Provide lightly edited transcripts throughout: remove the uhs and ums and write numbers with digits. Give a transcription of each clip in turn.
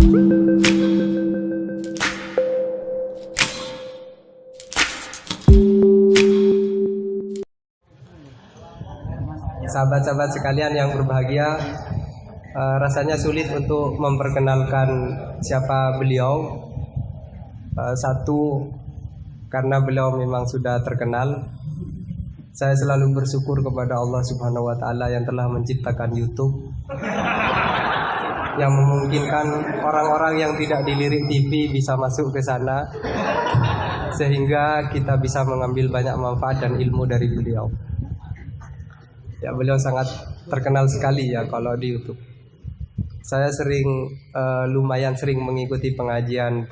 Sahabat-sahabat sekalian yang berbahagia, rasanya sulit untuk memperkenalkan siapa beliau. Satu, karena beliau memang sudah terkenal. Saya selalu bersyukur kepada Allah Subhanahu wa Ta'ala yang telah menciptakan YouTube, yang memungkinkan orang-orang yang tidak dilirik TV bisa masuk ke sana, sehingga kita bisa mengambil banyak manfaat dan ilmu dari beliau. Ya, beliau sangat terkenal sekali ya kalau di YouTube. Saya lumayan sering mengikuti pengajian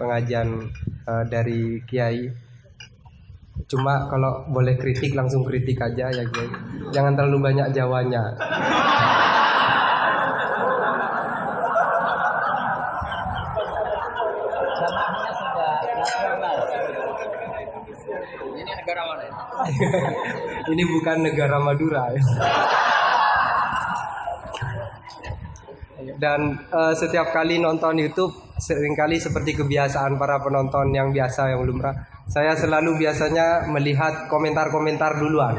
dari Kiai. Cuma kalau boleh kritik langsung kritik aja ya Kiai. Jangan terlalu banyak jawanya. Ini negara mana? Ini bukan negara Madura ya. Dan setiap kali nonton YouTube, seringkali seperti kebiasaan para penonton yang biasa, yang lumrah, saya selalu biasanya melihat komentar-komentar duluan.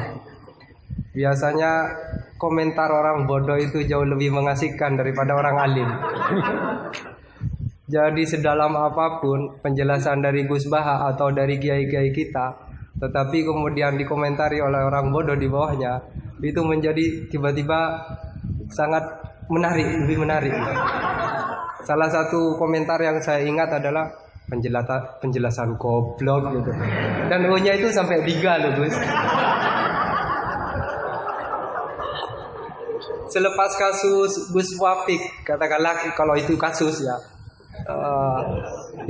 Biasanya komentar orang bodoh itu jauh lebih mengasihkan daripada orang alim. Jadi sedalam apapun penjelasan dari Gus Baha atau dari kiai-kiai kita, tetapi kemudian dikomentari oleh orang bodoh di bawahnya, itu menjadi tiba-tiba sangat menarik, lebih menarik. Salah satu komentar yang saya ingat adalah penjelasan goblok gitu. Dan O-nya itu sampai 3 loh Gus. Selepas kasus Gus Wafik, katakanlah kalau itu kasus ya,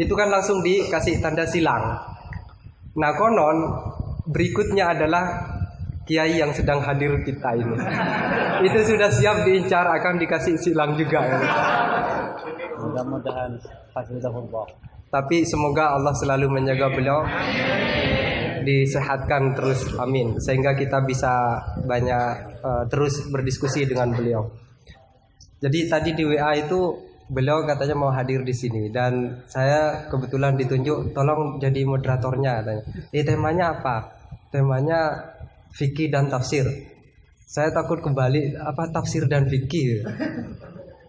itu kan langsung dikasih tanda silang. Nah konon berikutnya adalah kiai yang sedang hadir kita ini. Itu sudah siap diincar akan dikasih silang juga ya. Mudah-mudahan hafizahullah. Tapi semoga Allah selalu menjaga beliau, disehatkan terus, amin. Sehingga kita bisa banyak terus berdiskusi dengan beliau. Jadi tadi di WA itu beliau katanya mau hadir di sini dan saya kebetulan ditunjuk tolong jadi moderatornya katanya. Temanya apa? Temanya fikih dan tafsir. Saya takut kembali apa tafsir dan fikih.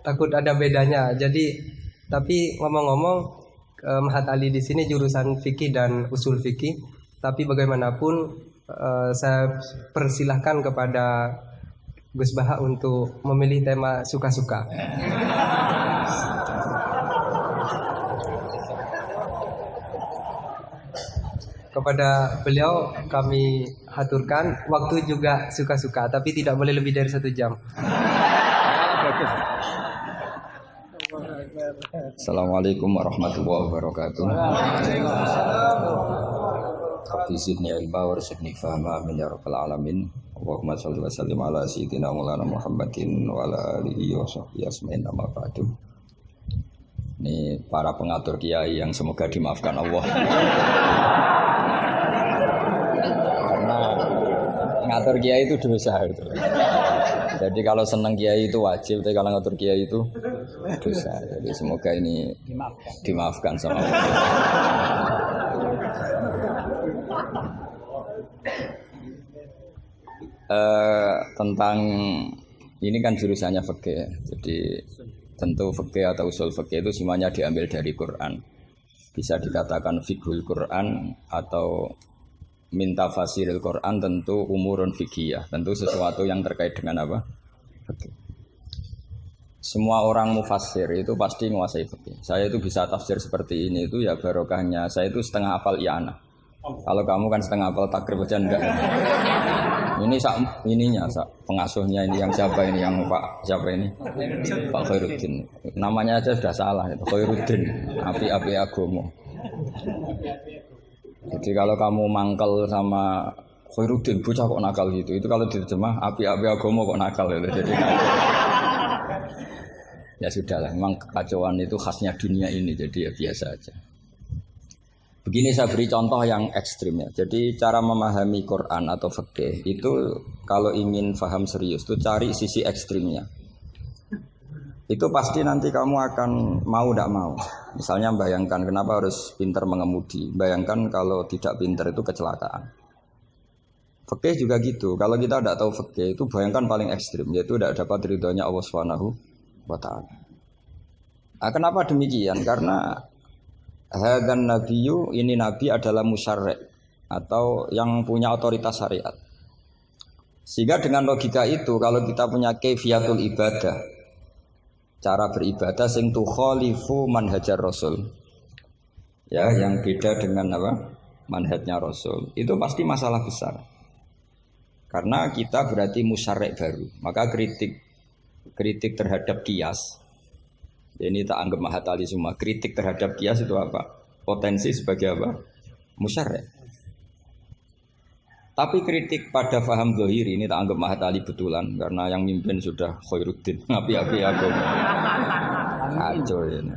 Takut ada bedanya. Jadi tapi ngomong-ngomong Mahat Ali di sini jurusan fikih dan usul fikih. Tapi bagaimanapun saya persilahkan kepada Gus Baha untuk memilih tema suka-suka. Kepada beliau kami haturkan waktu juga suka-suka, tapi tidak boleh lebih dari 1 jam. Assalamualaikum warahmatullahi wabarakatuh. Rabbi zidni ilma warzuqni fahma amin ya rabbal alamin. Allahumma shalli wa sallim ala sayyidina Maulana Muhammadin wa ala alihi wa sahbihi ajmain amma ba'du. Ini para pengatur kiai yang semoga dimaafkan Allah. Karena ngatur kiai itu dosa gitu. Jadi kalau senang kiai itu wajib, tapi kalau ngatur kiai itu dosa. Jadi semoga ini dimaafkan sama Allah. Tentang ini kan jurusannya fikih. Jadi tentu fikih atau usul fikih itu semuanya diambil dari Quran. Bisa dikatakan fiqhul Quran atau minta fasiril Quran, tentu umurun fikih, tentu sesuatu yang terkait dengan apa? Fikih. Semua orang mufassir itu pasti menguasai fikih. Saya itu bisa tafsir seperti ini itu ya barokahnya. Saya itu setengah hafal i'anah. Kalau kamu kan setengah hafal takrib aja enggak. Ini pengasuhnya ini yang siapa ini, yang Pak siapa ini? Pak Khairuddin. Namanya aja sudah salah itu, Khairuddin. Api-api agomo. Jadi kalau kamu mangkel sama Khairuddin, bocah kok nakal gitu. Itu kalau diterjemah api-api agomo kok nakal gitu. Jadi ya sudahlah, memang kekacauan itu khasnya dunia ini, jadi ya biasa aja. Begini saya beri contoh yang ekstrim ya. Jadi cara memahami Quran atau fikih itu kalau ingin paham serius itu cari sisi ekstrimnya. itu pasti nanti kamu akan mau tidak mau. Misalnya bayangkan kenapa harus pintar mengemudi. Bayangkan kalau tidak pintar itu kecelakaan. Fikih juga gitu. Kalau kita tidak tahu fikih itu bayangkan paling ekstrim, yaitu tidak dapat ridhonya Allah Subhanahu wa taala. Nah, kenapa demikian? Karena hadan nabiyyu, ini nabi adalah musyarri' atau yang punya otoritas syariat. Sehingga dengan logika itu kalau kita punya kaifiyatul ibadah, cara beribadah sing tukhalifu manhajar Rasul. Ya, yang beda dengan apa? Manhajnya Rasul. Itu pasti masalah besar. Karena kita berarti musyarek baru. Maka kritik terhadap kias. Ini tak anggap mahatali semua. Kritik terhadap kias itu apa? Potensi sebagai apa? Musyarek. Tapi kritik pada faham zahiri ini tak anggap mahatali betulan. Karena yang mimpin sudah Khairuddin. Api-api aku. Kacau ini.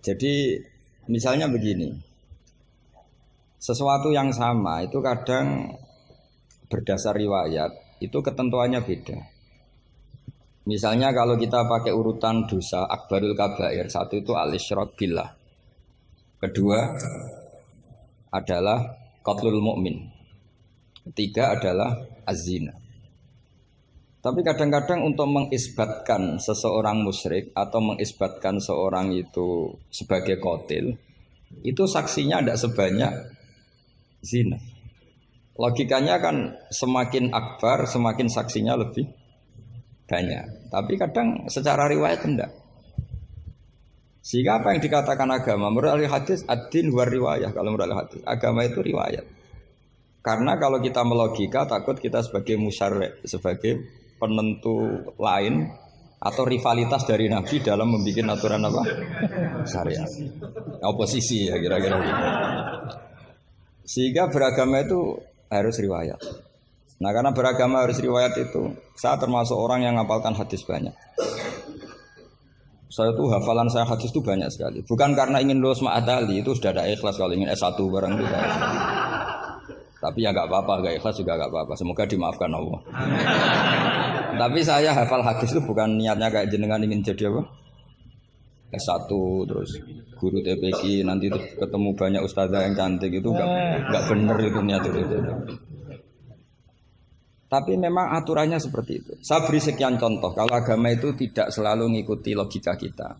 Jadi misalnya begini. Sesuatu yang sama itu kadang berdasar riwayat itu ketentuannya beda. Misalnya kalau kita pakai urutan dosa akbarul kabair, satu itu al-isyrak billah. Kedua adalah qatlul mu'min. Ketiga adalah az-zina. Tapi kadang-kadang untuk mengisbatkan seseorang musyrik atau mengisbatkan seorang itu sebagai qatil, itu saksinya tidak sebanyak zina. Logikanya kan semakin akbar, semakin saksinya lebih banyak. Tapi kadang secara riwayat tidak. Sehingga apa yang dikatakan agama menurut hadis ad-din war riwayah. Kalau menurut hadis agama itu riwayat. Karena kalau kita melogika takut kita sebagai musyarri', sebagai penentu lain atau rivalitas dari Nabi dalam membuat aturan apa? Syariat. Oposisi ya kira-kira gitu. Sehingga beragama itu harus riwayat. Nah karena beragama harus riwayat itu, saya termasuk orang yang ngapalkan hadis banyak. Saya tuh hafalan saya hadis itu banyak sekali. Bukan karena ingin lulus ma'adali, itu sudah ada ikhlas kalau ingin S1 barang itu. Tapi ya nggak apa-apa, nggak ikhlas juga nggak apa-apa. Semoga dimaafkan Allah. Tapi saya hafal hadis itu bukan niatnya kayak jenengan ingin jadi apa? S1 terus guru TPQ nanti itu ketemu banyak ustazah yang cantik itu enggak benar itu niat itu. Tapi memang aturannya seperti itu. Saya beri sekian contoh. Kalau agama itu tidak selalu mengikuti logika kita.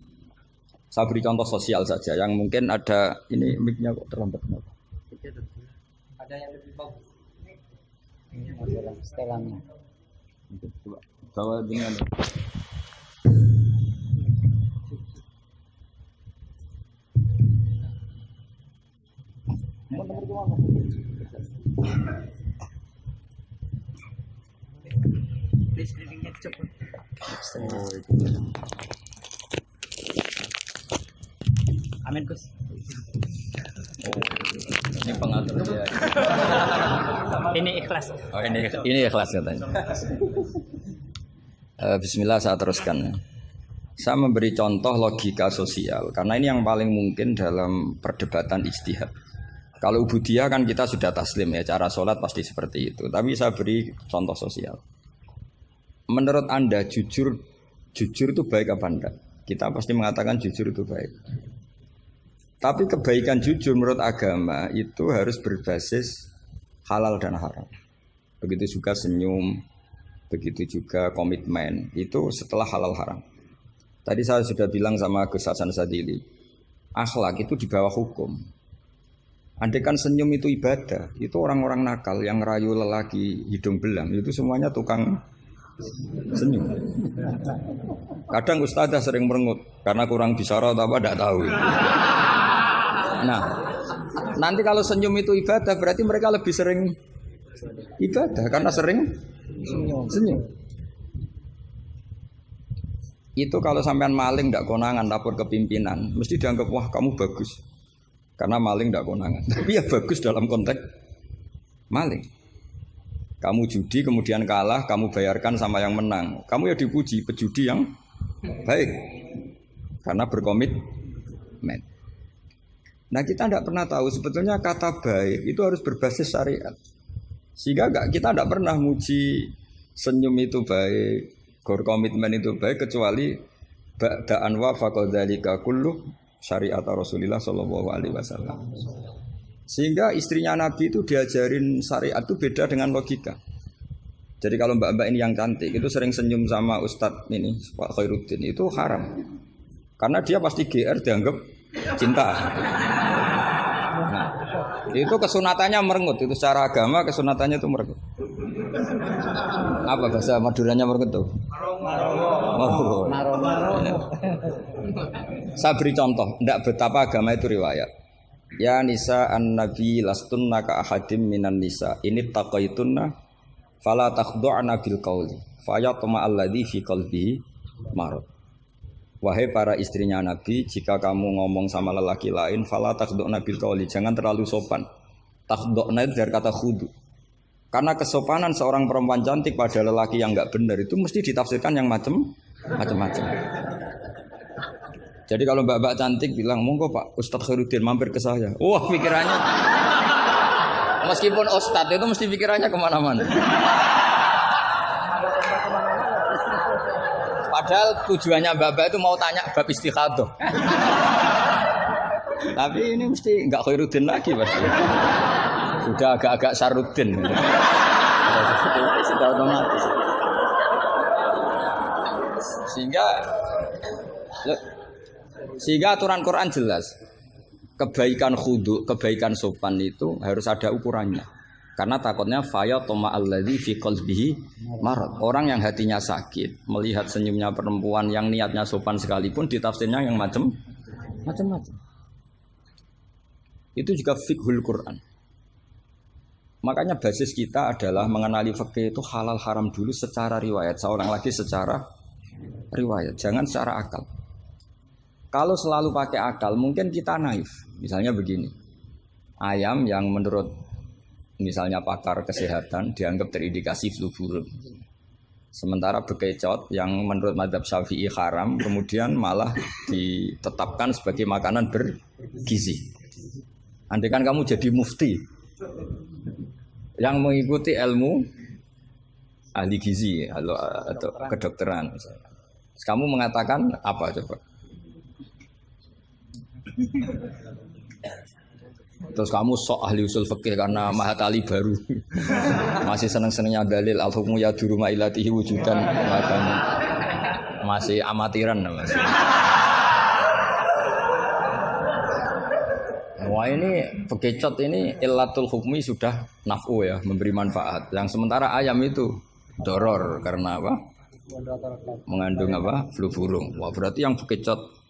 Saya beri contoh sosial saja yang mungkin ada ini mic-nya kok terlambat kenapa? Ada yang lebih bagus. Setelannya. Coba bawa dengan Amin Gus. ini pengatur dia. Ini ikhlas. Oh ini ikhlas katanya. Bismillah saya teruskan. Saya memberi contoh logika sosial karena ini yang paling mungkin dalam perdebatan ijtihad. Kalau ubudiyah kan kita sudah taslim ya, cara sholat pasti seperti itu. Tapi saya beri contoh sosial. Menurut Anda jujur itu baik apa enggak? Kita pasti mengatakan jujur itu baik. Tapi kebaikan jujur menurut agama itu harus berbasis halal dan haram. Begitu juga senyum, begitu juga komitmen. Itu setelah halal haram. Tadi saya sudah bilang sama Gus Hasan Sadili, akhlak itu di bawah hukum. Andai kan senyum itu ibadah, itu orang-orang nakal yang rayu lelaki hidung belang, itu semuanya tukang senyum. Kadang ustazah sering merengut karena kurang bisyarah atau apa tidak tahu. Nah, nanti kalau senyum itu ibadah berarti mereka lebih sering ibadah karena sering senyum. Itu kalau sampean maling tidak konangan lapor ke pimpinan, mesti dianggap wah kamu bagus. Karena maling tidak konangan. Tapi ya bagus dalam konteks maling. Kamu judi kemudian kalah, kamu bayarkan sama yang menang. Kamu ya dipuji pejudi yang baik. Karena berkomitmen. Nah kita tidak pernah tahu sebetulnya kata baik itu harus berbasis syariat. Sehingga kita tidak pernah muji senyum itu baik, berkomitmen itu baik kecuali ba'da'an wa faqadzalika kullu syariat Rasulullah sallallahu alaihi wasallam. Sehingga istrinya Nabi itu diajarin syariat itu beda dengan logika. Jadi kalau mbak-mbak ini yang cantik itu sering senyum sama Ustadz ini Pak Khairuddin itu haram. Karena dia pasti GR dianggap cinta. Nah, itu kesunatannya merengut. Itu secara agama kesunatannya itu merengut. Apa bahasa Maduranya merengut tuh? Saya beri contoh, tidak betapa agama itu riwayat. Ya nisa an-nabi lastunna ka ahadim minan nisa. Ini taqaitunna fala takhdu'na bil qauli fayatma alladhi fi qalbihi marad. Wahai para istrinya Nabi, jika kamu ngomong sama lelaki lain fala takhdu'na bil qauli, jangan terlalu sopan. Takhdu'na itu dari kata khudu. Karena kesopanan seorang perempuan cantik pada lelaki yang enggak benar itu mesti ditafsirkan yang macam-macam. Jadi kalau mbak-mbak cantik bilang, "Monggo Pak Ustadz Khairuddin mampir ke saya." Wah, pikirannya meskipun Ustadz itu mesti pikirannya kemana-mana. Padahal tujuannya mbak-mbak itu mau tanya bab istikhadah. Tapi ini mesti enggak Khairuddin lagi pasti. Sudah agak-agak Saruddin. Sudah otomatis. Sehingga aturan Quran jelas. Kebaikan khudu, kebaikan sopan itu harus ada ukurannya. Karena takutnya faya toma alladzi fi qalbihi marad. Orang yang hatinya sakit melihat senyumnya perempuan yang niatnya sopan sekalipun ditafsirnya yang macam-macam. Itu juga fiqhul Quran. Makanya basis kita adalah mengenali fikih itu halal haram dulu secara riwayat. Seorang lagi secara riwayat, jangan secara akal. Kalau selalu pakai akal mungkin kita naif. Misalnya begini, ayam yang menurut misalnya pakar kesehatan dianggap terindikasi flu burung. Sementara bekecot yang menurut mazhab Syafi'i haram kemudian malah ditetapkan sebagai makanan bergizi. Andai kan kamu jadi mufti yang mengikuti ilmu ahli gizi atau kedokteran misalnya. Kamu mengatakan apa coba? Terus kamu sok ahli usul fikih karena Mahatali baru masih seneng-senengnya dalil al-hukmu yaduru ma'ilatihi wujudan masih amatiran masih. Wah ini bekecot ini illatul hukmi sudah naf'u ya, memberi manfaat. Yang sementara ayam itu doror karena apa? Mengandung apa? Flu burung. Wah berarti yang bekecot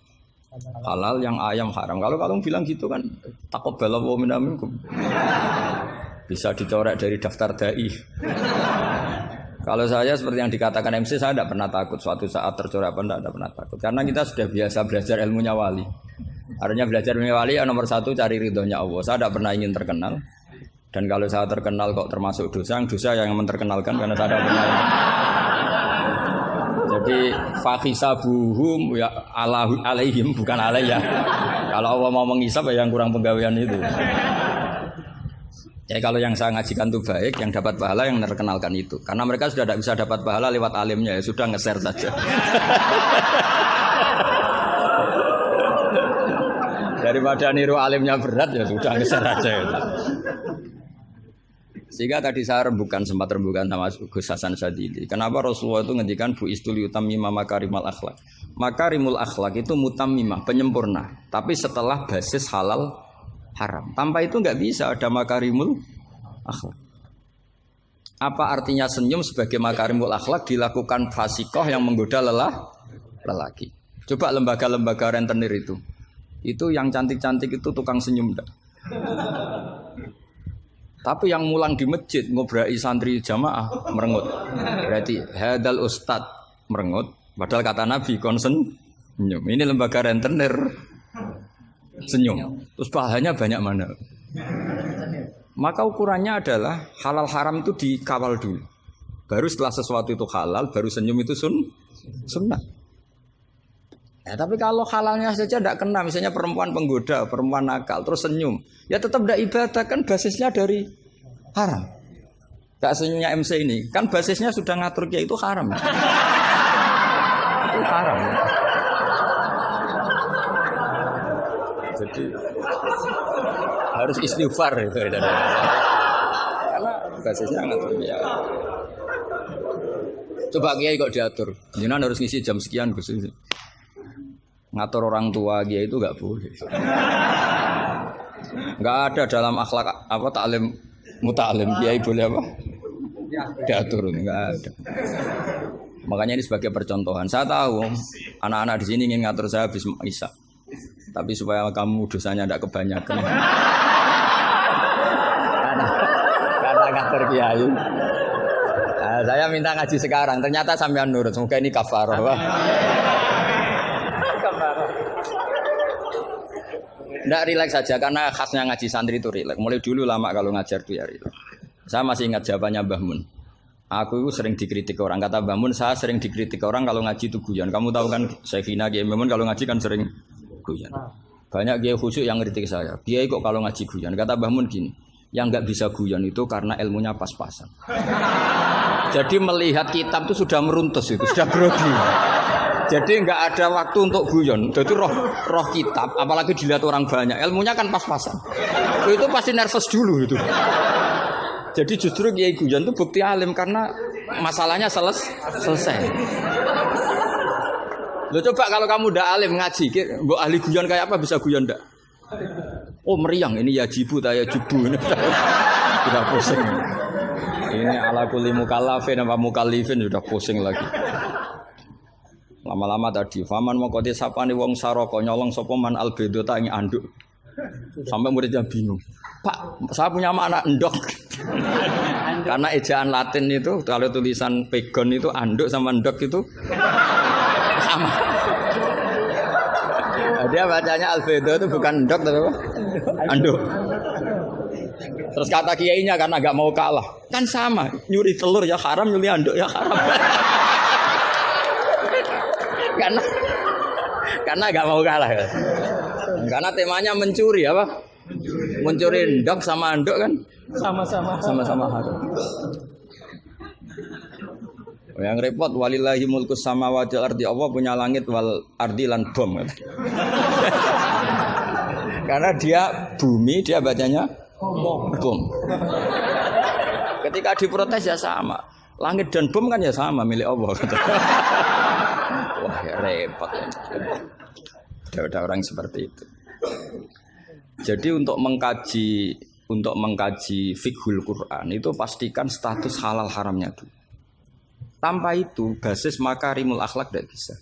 halal, yang ayam haram. Kalau kamu bilang gitu kan taqabbalallahu minna minkum. Bisa dicorek dari daftar dai. Kalau saya seperti yang dikatakan MC, saya tidak pernah takut suatu saat tercorek apa tidak pernah takut. Karena kita sudah biasa belajar ilmunya wali. Artinya belajar ilmunya wali ya nomor satu cari ridhonya Allah. Saya tidak pernah ingin terkenal. Dan kalau saya terkenal kok termasuk dosa yang menterkenalkan karena saya tidak pernah. Jadi fahisabuhum ya alaihim bukan alayya. Kalau Allah mau menghisab ya yang kurang penggawean itu. Ya kalau yang saya ngajikan itu baik, yang dapat pahala yang terkenalkan itu. Karena mereka sudah tidak bisa dapat pahala lewat alimnya, ya sudah nge-share saja. Daripada niru alimnya berat ya sudah nge-share aja. Ya. Sehingga tadi saya sempat rembukan sama Gus Hasan Sadili. Kenapa Rasulullah itu ngendikan bu istuli utammima makarimul akhlak. Makarimul akhlak itu mutammimah, penyempurna. Tapi setelah basis halal haram. Tanpa itu nggak bisa ada makarimul akhlak. Apa artinya senyum sebagai makarimul akhlak dilakukan fasikoh yang menggoda lelaki. Coba lembaga-lembaga rentenir itu yang cantik-cantik itu tukang senyum enggak? Tapi yang mulang di masjid ngobrai santri jamaah merengut. Berarti hadal ustad merengut. Padahal kata Nabi konsen senyum. Ini lembaga rentenir senyum. Terus pahalanya banyak mana? Maka ukurannya adalah halal haram itu dikawal dulu. Baru setelah sesuatu itu halal, baru senyum itu sunnah. Ya, tapi kalau halalnya saja tidak kena, misalnya perempuan penggoda, perempuan nakal, terus senyum, ya tetap tidak ibadah kan basisnya dari haram. Gak senyumnya MC ini, kan basisnya sudah ngatur kiai itu haram. Itu haram. Jadi harus istighfar itu. Karena basisnya ngatur kiai. Coba kiai kok diatur, jangan harus ngisi jam sekian Gus. Ngatur orang tua kiai itu nggak boleh. Nggak ada dalam akhlak apa taklim mutalim kiai boleh apa? Diatur nggak ada. Makanya ini sebagai percontohan. Saya tahu anak-anak di sini ingin ngatur saya habis isya, tapi supaya kamu dosanya tidak kebanyakan. Karena ngatur kiai. Nah, saya minta ngaji sekarang. Ternyata sampean nurut. Semoga ini kafarah. Nggak rileks saja karena khasnya ngaji santri itu rileks. Mulai dulu lama kalau ngajar tuh ya rileks. Saya masih ingat jawabannya Mbah Mun. Aku itu sering dikritik orang. Kata Mbah Mun, saya sering dikritik orang kalau ngaji itu guyon. Kamu tahu kan Syekhina Kiai Mbah Mun kalau ngaji kan sering guyon. Banyak kiai khusyuk yang kritik saya. Kiai kok kalau ngaji guyon. Kata Mbah Mun gini, yang nggak bisa guyon itu karena ilmunya pas-pasan. Jadi melihat kitab itu sudah meruntus itu, sudah grogi. Jadi nggak ada waktu untuk guyon. Jadi roh kitab, apalagi dilihat orang banyak, ilmunya kan pas-pasan. Itu pasti nervous dulu itu. Jadi justru kiai guyon itu bukti alim karena masalahnya selesai. Lo coba kalau kamu udah alim ngaji, mbok ahli guyon kayak apa bisa guyon ndak? Oh meriang ini ya jibu taya jubu ini sudah pusing. Ini ala kulli mukallafin apa mukallifin sudah pusing lagi. Lama-lama tadi faman mongko sapane wong saraka nyolong sapa man albedo ta ing anduk. Sampai muridnya bingung. Pak, saya punya anak endok. Karena ejaan Latin itu kalau tulisan pegon itu anduk sama endok itu sama. Dia bacanya albedo itu bukan endok tapi apa? Anduk. Terus kata kiainya karena gak mau kalah, kan sama, nyuri telur ya haram, nyuri anduk ya haram. karena gak mau kalah. Ya. Karena temanya mencuri apa? Mencuri endok sama anduk kan? Sama-sama haram. Yang repot walillahi mulkus samawati wal ardi, Allah punya langit wal ardi lan bom. Karena dia bumi, dia bacanya bom. Ketika diprotes ya sama. Langit dan bom kan ya sama milik Allah. Wah ya repot. Ada orang seperti itu. Jadi untuk mengkaji fiqhul Quran itu pastikan status halal haramnya dulu. Tanpa itu basis makarimul akhlak tidak bisa.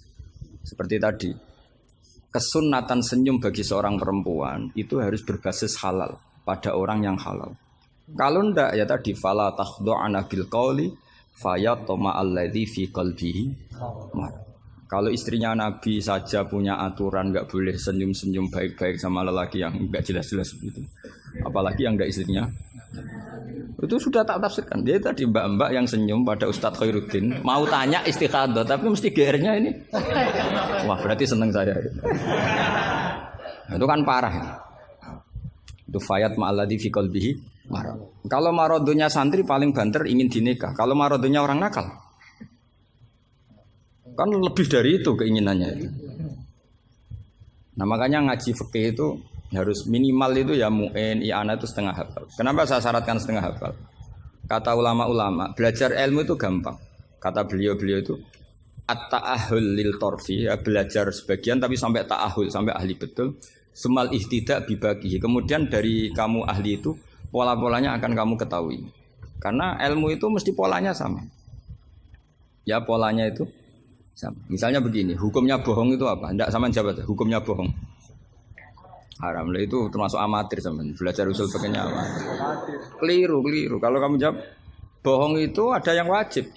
Seperti tadi, kesunatan senyum bagi seorang perempuan itu harus berbasis halal pada orang yang halal. Kalau ndak ya tadi fala takhdu'ana bil qauli fayatma alladzi fi qalbihi. Kalau istrinya Nabi saja punya aturan nggak boleh senyum-senyum baik-baik sama lelaki yang nggak jelas-jelas begitu. Apalagi yang nggak istrinya. Itu sudah tak tafsirkan. Dia tadi mbak-mbak yang senyum pada Ustadz Khairuddin mau tanya istikhadah tapi mesti GR-nya ini. Wah, berarti seneng saya. Itu kan parah. Itu fayat ma'alladzi fi qalbihi marad. Kalau marodonya santri paling banter ingin dinikah. Kalau marodonya orang nakal kan lebih dari itu keinginannya itu. Nah, makanya ngaji fikih itu harus minimal itu ya mu'in, i'anah itu setengah hafal. Kenapa saya syaratkan setengah hafal? Kata ulama-ulama, belajar ilmu itu gampang. Kata beliau-beliau itu at-ta'ahul lil torfi, ya, belajar sebagian tapi sampai ta'ahul, sampai ahli betul. Semal ihtidak bibagi. Kemudian dari kamu ahli itu pola-polanya akan kamu ketahui. Karena ilmu itu mesti polanya sama. Ya polanya itu sama. Misalnya begini, hukumnya bohong itu apa? Tidak sama jawab, hukumnya bohong. Haram lah itu termasuk amatir teman. Belajar usul pakainya apa? Keliru. Kalau kamu jawab bohong itu ada yang wajib.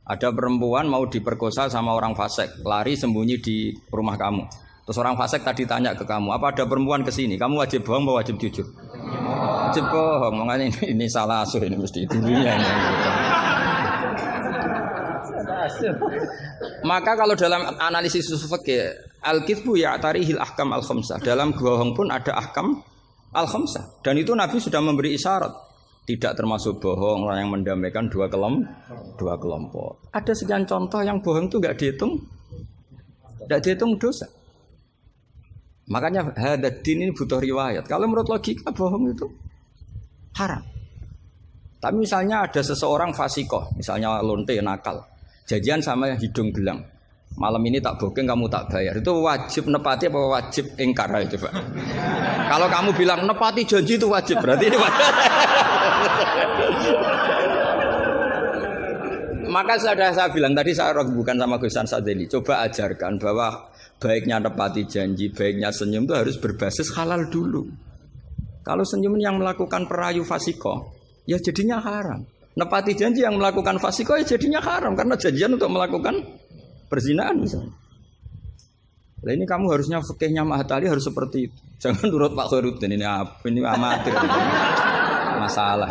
Ada perempuan mau diperkosa sama orang fasik, lari sembunyi di rumah kamu. Terus orang fasik tadi tanya ke kamu, apa ada perempuan ke sini? Kamu wajib bohong atau wajib jujur? Wajib bohong. Makanya ini salah asuh ini mesti dulunya. Maka kalau dalam analisis usul fikih al-kitsbu ya'tarihil ahkam al-khamsah. Dalam bohong pun ada ahkam al-khamsah. Dan itu Nabi sudah memberi isyarat. tidak termasuk bohong, orang yang mendamaikan dua kelompok. Ada sekian contoh yang bohong itu nggak dihitung dosa. Makanya hadadin ini butuh riwayat. Kalau menurut logika bohong itu haram. Tapi misalnya ada seseorang fasikoh, misalnya lonte nakal, janjian sama hidung belang. Malam ini tak booking, kamu tak bayar. Itu wajib nepati apa wajib ingkar itu, Pak? Kalau kamu bilang nepati janji itu wajib, berarti ini wajib. Maka saya bilang tadi, saya bukan sama Gus Sadeli, coba ajarkan bahwa baiknya nepati janji, baiknya senyum itu harus berbasis halal dulu. Kalau senyum yang melakukan perayu fasiko, ya jadinya haram. Nepati janji yang melakukan fasiko, ya jadinya haram karena janjian untuk melakukan perzinaan misalnya. Nah ini kamu harusnya fikihnya Mahatali harus seperti itu. Jangan nurut Pak Khairuddin ini amatir. Masalah.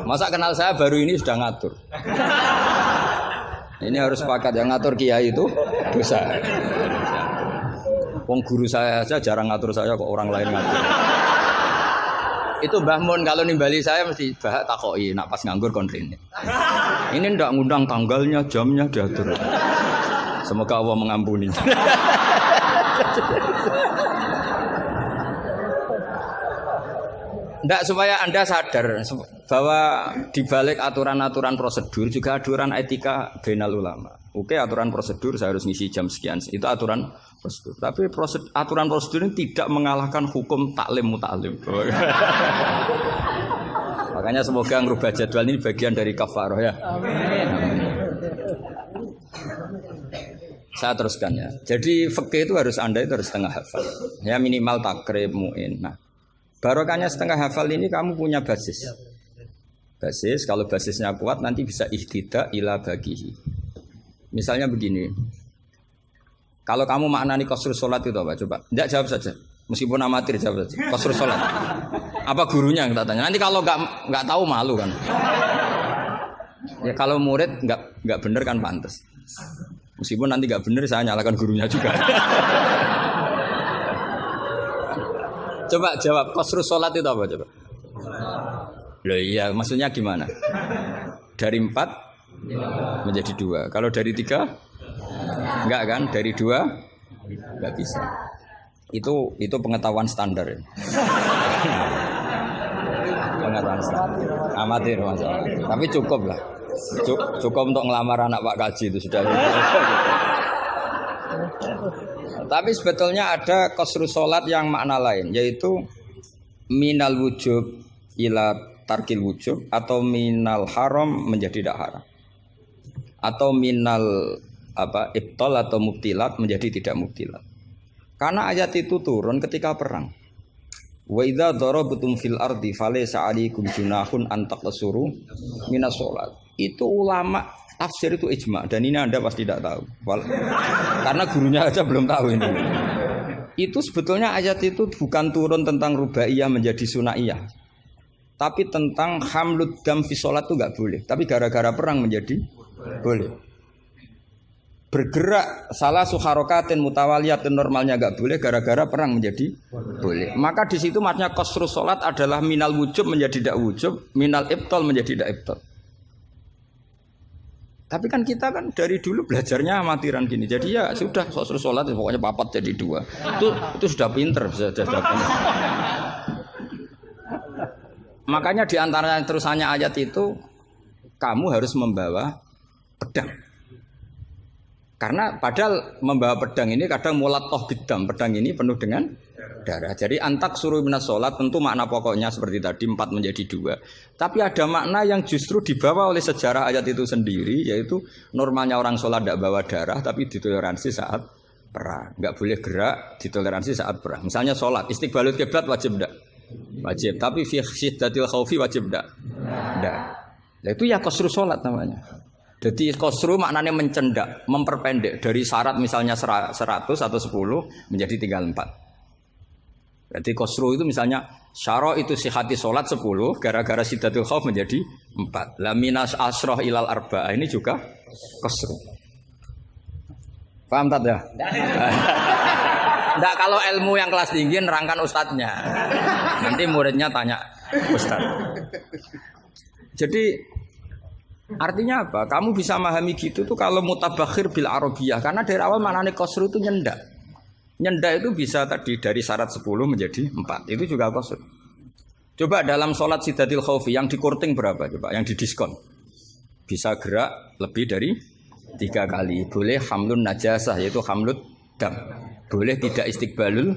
Masa kenal saya baru ini sudah ngatur. Ini harus sepakat yang ngatur kiai itu dosa. Wong guru saya aja jarang ngatur saya, kok orang lain ngatur. Itu Mbah Mun kalau nimbali saya mesti bahak takoki nak pas nganggur konrine. Ini ndak ngundang tanggalnya, jamnya diatur. Semoga Allah mengampuni. Ndak supaya Anda sadar bahwa di balik aturan-aturan prosedur juga aturan etika bainal ulama. Oke, aturan prosedur saya harus ngisi jam sekian. Itu aturan prosedur. Tapi aturan prosedur ini tidak mengalahkan hukum taklim mutaklim. Makanya semoga ngerubah jadwal ini bagian dari kafarah ya. Amin. Saya teruskan ya. Jadi fikih itu harus Anda itu harus setengah hafal. Ya minimal takrib muin. Nah, barokahnya setengah hafal ini kamu punya basis. Basis, kalau basisnya kuat nanti bisa ihtidak ila bagihi. Misalnya begini, kalau kamu maknani qasrul sholat itu apa? Coba, tidak jawab saja. Meskipun amatir jawab saja. Qasrul sholat. Apa gurunya yang tak tanya? Nanti kalau nggak tahu malu kan? Ya kalau murid nggak bener kan pantas. Meskipun nanti nggak bener saya nyalakan gurunya juga. Coba jawab qasrul sholat itu apa coba? Loh iya, maksudnya gimana? Dari 4 menjadi 2. Kalau dari 3 enggak kan? Dari 2 enggak bisa. Itu pengetahuan standar. Pengetahuan standar. Amatir masalah. Tapi cukup lah. Cukup untuk ngelamar anak Pak Kaji itu sudah. Tapi sebetulnya ada qasrul sholat yang makna lain, yaitu minal wujub ila tarkil wujub, atau minal haram menjadi tidak haram, atau minal ibtal atau mubtilat menjadi tidak mubtilat. Karena ayat itu turun ketika perang. Wa idza darabtum fil ardi falaysa 'alaikum junahun an taqsuru minas shalat. Itu ulama tafsir itu ijma, dan ini Anda pasti tidak tahu. Karena gurunya aja belum tahu ini. Itu sebetulnya ayat itu bukan turun tentang rubaiyah menjadi sunaiyah, tapi tentang hamlud dam fi sholat itu nggak boleh. Tapi gara-gara perang menjadi boleh. Bergerak salah suharokatin mutawaliyatin normalnya nggak boleh, gara-gara perang menjadi boleh. Maka di situ maknanya qasrus sholat adalah minal wujub menjadi tidak wujub, minal ibtal menjadi tidak ibtal. Tapi kan kita kan dari dulu belajarnya amatiran gini. Jadi ya sudah qasrus sholat pokoknya papat jadi 2. Itu sudah pinter, sudah pinter. Makanya di antara terusannya ayat itu kamu harus membawa pedang. Karena padahal membawa pedang ini kadang mulat toh bidam, pedang ini penuh dengan darah. Jadi antak suruh minas sholat tentu makna pokoknya seperti tadi 4 menjadi 2. Tapi ada makna yang justru dibawa oleh sejarah ayat itu sendiri, yaitu normalnya orang sholat tidak bawa darah tapi ditoleransi saat perang. Nggak boleh gerak, ditoleransi saat perang. Misalnya sholat, istiqbalul kiblat wajib enggak? Wajib, tapi fi syiddatil khaufi wajib enggak? Enggak. Nah itu ya qasru sholat namanya. Jadi qasru maknanya mencendak, memperpendek dari syarat misalnya 100 atau 10 menjadi tinggal 4. Berarti qasru itu misalnya syara itu sihati sholat 10, gara-gara syiddatil khauf menjadi 4. La minas asroh ilal arba'ah ini juga qasru. Paham tak ya? Enggak, kalau ilmu yang kelas tinggi nerangkan ustadznya. Nanti muridnya tanya, Ustaz. Jadi artinya apa? Kamu bisa memahami gitu tuh kalau mutabakhir bil arabiyah, karena dari awal maknanya qasr itu nyendak. Nyendak itu bisa tadi dari syarat 10 menjadi 4. Itu juga qasr. Coba dalam sholat sidatil khaufi yang dikurting berapa coba? Yang didiskon. Bisa gerak lebih dari 3 kali. Boleh hamlun najasah yaitu hamlut dam. Boleh tidak istiqbalul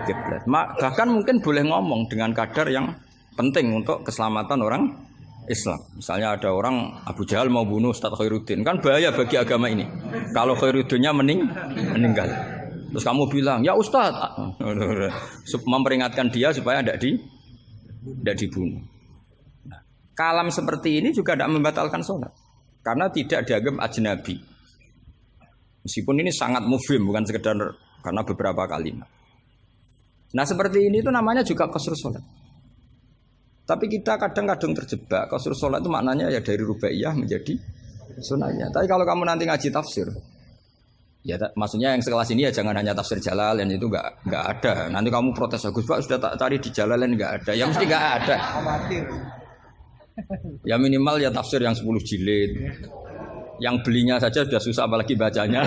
kiblat. Bahkan mungkin boleh ngomong dengan kadar yang penting untuk keselamatan orang Islam. Misalnya ada orang Abu Jahal mau bunuh Ustaz Khairuddin, kan bahaya bagi agama ini. Kalau Khairuddinnya meninggal. Terus kamu bilang, "Ya Ustaz," memperingatkan dia supaya tidak dibunuh. Nah, kalam seperti ini juga tidak membatalkan sholat. Karena tidak dianggap ajnabi. Meskipun ini sangat mufhim, bukan sekedar karena beberapa kalimat. Nah seperti ini itu namanya juga qasr sholat. Tapi kita kadang-kadang terjebak. Qasr sholat itu maknanya ya dari rubaiyah menjadi sunnahnya. Tapi kalau kamu nanti ngaji tafsir, ya maksudnya yang sekelas ini ya jangan hanya tafsir Jalalain, itu nggak ada. Nanti kamu protes, Gus Pak sudah tak cari di Jalalain nggak ada. Ya mesti nggak ada. Ya minimal ya tafsir yang 10 jilid. Yang belinya saja sudah susah apalagi bacanya.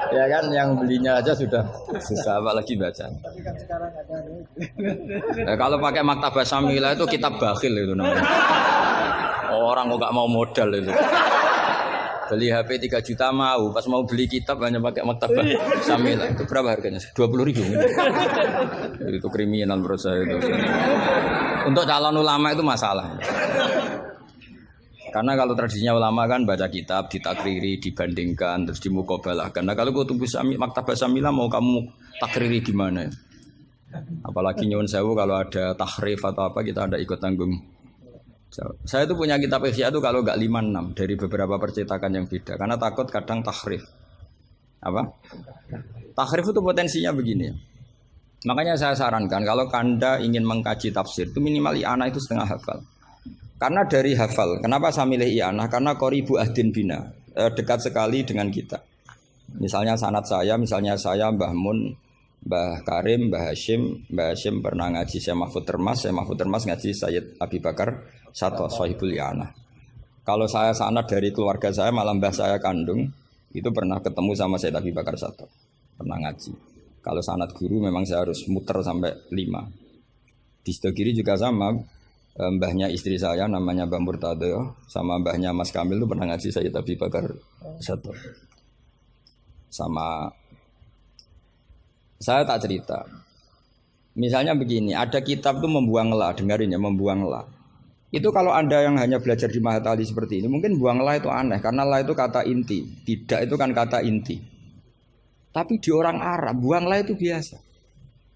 Ya kan yang belinya aja sudah susah apalagi bacanya. Tapi kan sekarang ada. Kalau pakai Maktabah Syamilah itu kitab bakhil itu namanya. Orang kok gak mau modal itu. Beli HP 3 juta mau, pas mau beli kitab hanya pakai Maktabah Syamilah. Itu berapa harganya? 20.000. Itu kriminal menurut saya itu. Untuk calon ulama itu masalah. Karena kalau tradisinya ulama kan baca kitab, ditakriri, dibandingkan, terus dimuqabalahkan. Nah kalau kutubus Maktabah Syamilah mau kamu takriri gimana? Apalagi nyuwun sewu kalau ada tahrif atau apa kita ada ikut tanggung. Saya itu punya kitab Ihya itu kalau enggak 5-6 dari beberapa percetakan yang beda. Karena takut kadang tahrif. Apa? Tahrif itu potensinya begini. Makanya saya sarankan kalau Anda ingin mengkaji tafsir itu minimal i'anah itu setengah hafal. Karena dari hafal, kenapa saya milih i'anah? Karena qoribu ahdin bina, dekat sekali dengan kita. Misalnya sanad saya, Mbah Mun, Mbah Karim, Mbah Hashim pernah ngaji Syekh Mahfud Termas ngaji Sayyid Abi Bakar Sato Sahibul i'anah. Kalau saya sanad dari keluarga saya, malah mbah saya kandung, itu pernah ketemu sama Sayyid Abi Bakar Sato, pernah ngaji. Kalau sanad guru memang saya harus muter sampai 5. Di sebelah kiri juga sama. Mbahnya istri saya namanya Mbah Murtado sama mbahnya Mas Kamil itu pernah ngaji Sayyid Abi Bakar Sato. Sama saya tak cerita. Misalnya begini, ada kitab itu membuang la, dengarin ya, membuang la. Itu kalau Anda yang hanya belajar di Mahatali seperti ini, mungkin buang la itu aneh karena la itu kata inti, tidak itu kan kata inti. Tapi di orang Arab buang la itu biasa.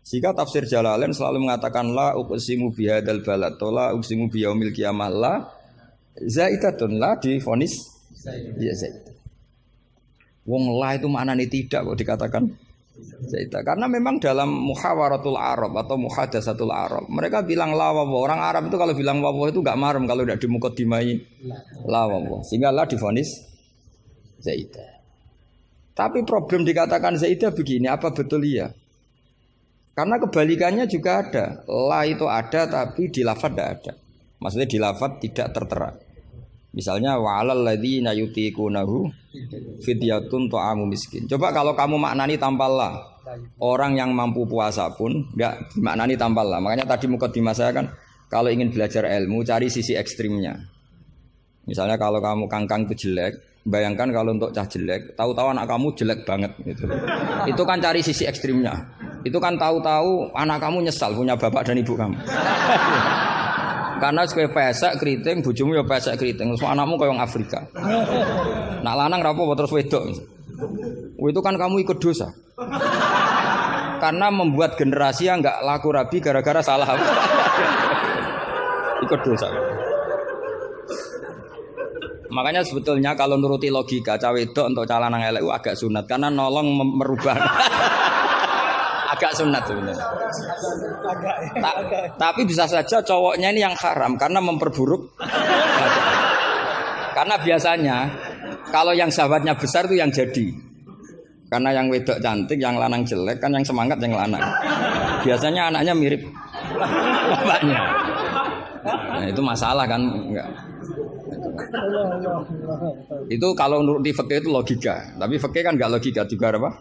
Jika tafsir Jalalain selalu mengatakan la uqsimu bihadzal balad, la uqsimu biyaumil qiyamah, la zaidatun, la difonis ya zaidah. Wong la itu maknanya tidak kok dikatakan zaidah. Karena memang dalam muhawaratul Arab atau muhadasatul Arab, mereka bilang la wawa. Orang Arab itu kalau bilang wawa itu enggak marem kalau tidak dimuqaddimai la wawa. Sehingga la difonis zaidah. Tapi problem dikatakan zaidah begini, apa betul iya? Karena kebalikannya juga ada. La itu ada tapi di lafaz tidak ada. Maksudnya di lafaz tidak tertera. Misalnya wa'alal ladzina yutiqunahu fidyatun ta'amu miskin. Coba kalau kamu maknani tanpa la. Orang yang mampu puasa pun enggak maknani tanpa la. Makanya tadi mukadimah saya kan kalau ingin belajar ilmu cari sisi ekstrimnya. Misalnya kalau kamu kangkang itu jelek, bayangkan kalau untuk cah jelek, tahu-tahu anak kamu jelek banget gitu. Itu kan cari sisi ekstrimnya. Itu kan tahu-tahu anak kamu nyesal punya bapak dan ibu kamu. Karena sekali pesek keriting, bojomu ya pesek keriting. So anakmu kayak orang Afrika. Nak lanang rapo terus wedok. Itu kan kamu ikut dosa. Karena membuat generasi yang enggak laku rabi gara-gara salah. Ikut dosa. Makanya sebetulnya kalau nuruti logika cawe wedok untuk calon lanang elek agak sunat karena nolong merubah. Agak sunat sebenarnya. Tapi bisa saja cowoknya ini yang haram karena memperburuk. Karena biasanya kalau yang sahabatnya besar itu yang jadi. Karena yang wedok cantik, yang lanang jelek kan yang semangat yang lanang. Biasanya anaknya mirip bapaknya. Nah, itu masalah kan enggak. Itu kalau menurut di fikih itu logika, tapi fikih kan enggak logika juga apa?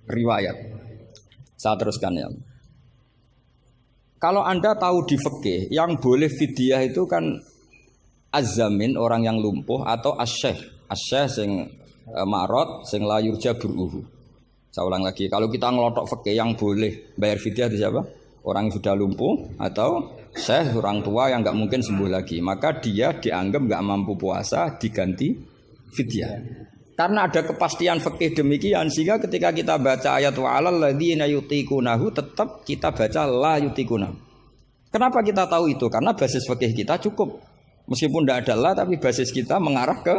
Riwayat. Saya teruskan ya. Kalau Anda tahu di fikih yang boleh fidyah itu kan az-zamin orang yang lumpuh atau as-syekh. As-syekh sing marot sing la yurja buruhu. Saya ulang lagi, kalau kita ngelotok fikih yang boleh bayar fidyah itu siapa? Orang yang sudah lumpuh atau syekh orang tua yang enggak mungkin sembuh lagi, maka dia dianggap enggak mampu puasa diganti fidyah. Karena ada kepastian fikih demikian sehingga ketika kita baca ayat wa 'alal ladzina yutiqunahu tetap kita baca la yutiqunahu. Kenapa kita tahu itu? Karena basis fikih kita cukup. Meskipun tidak ada la tapi basis kita mengarah ke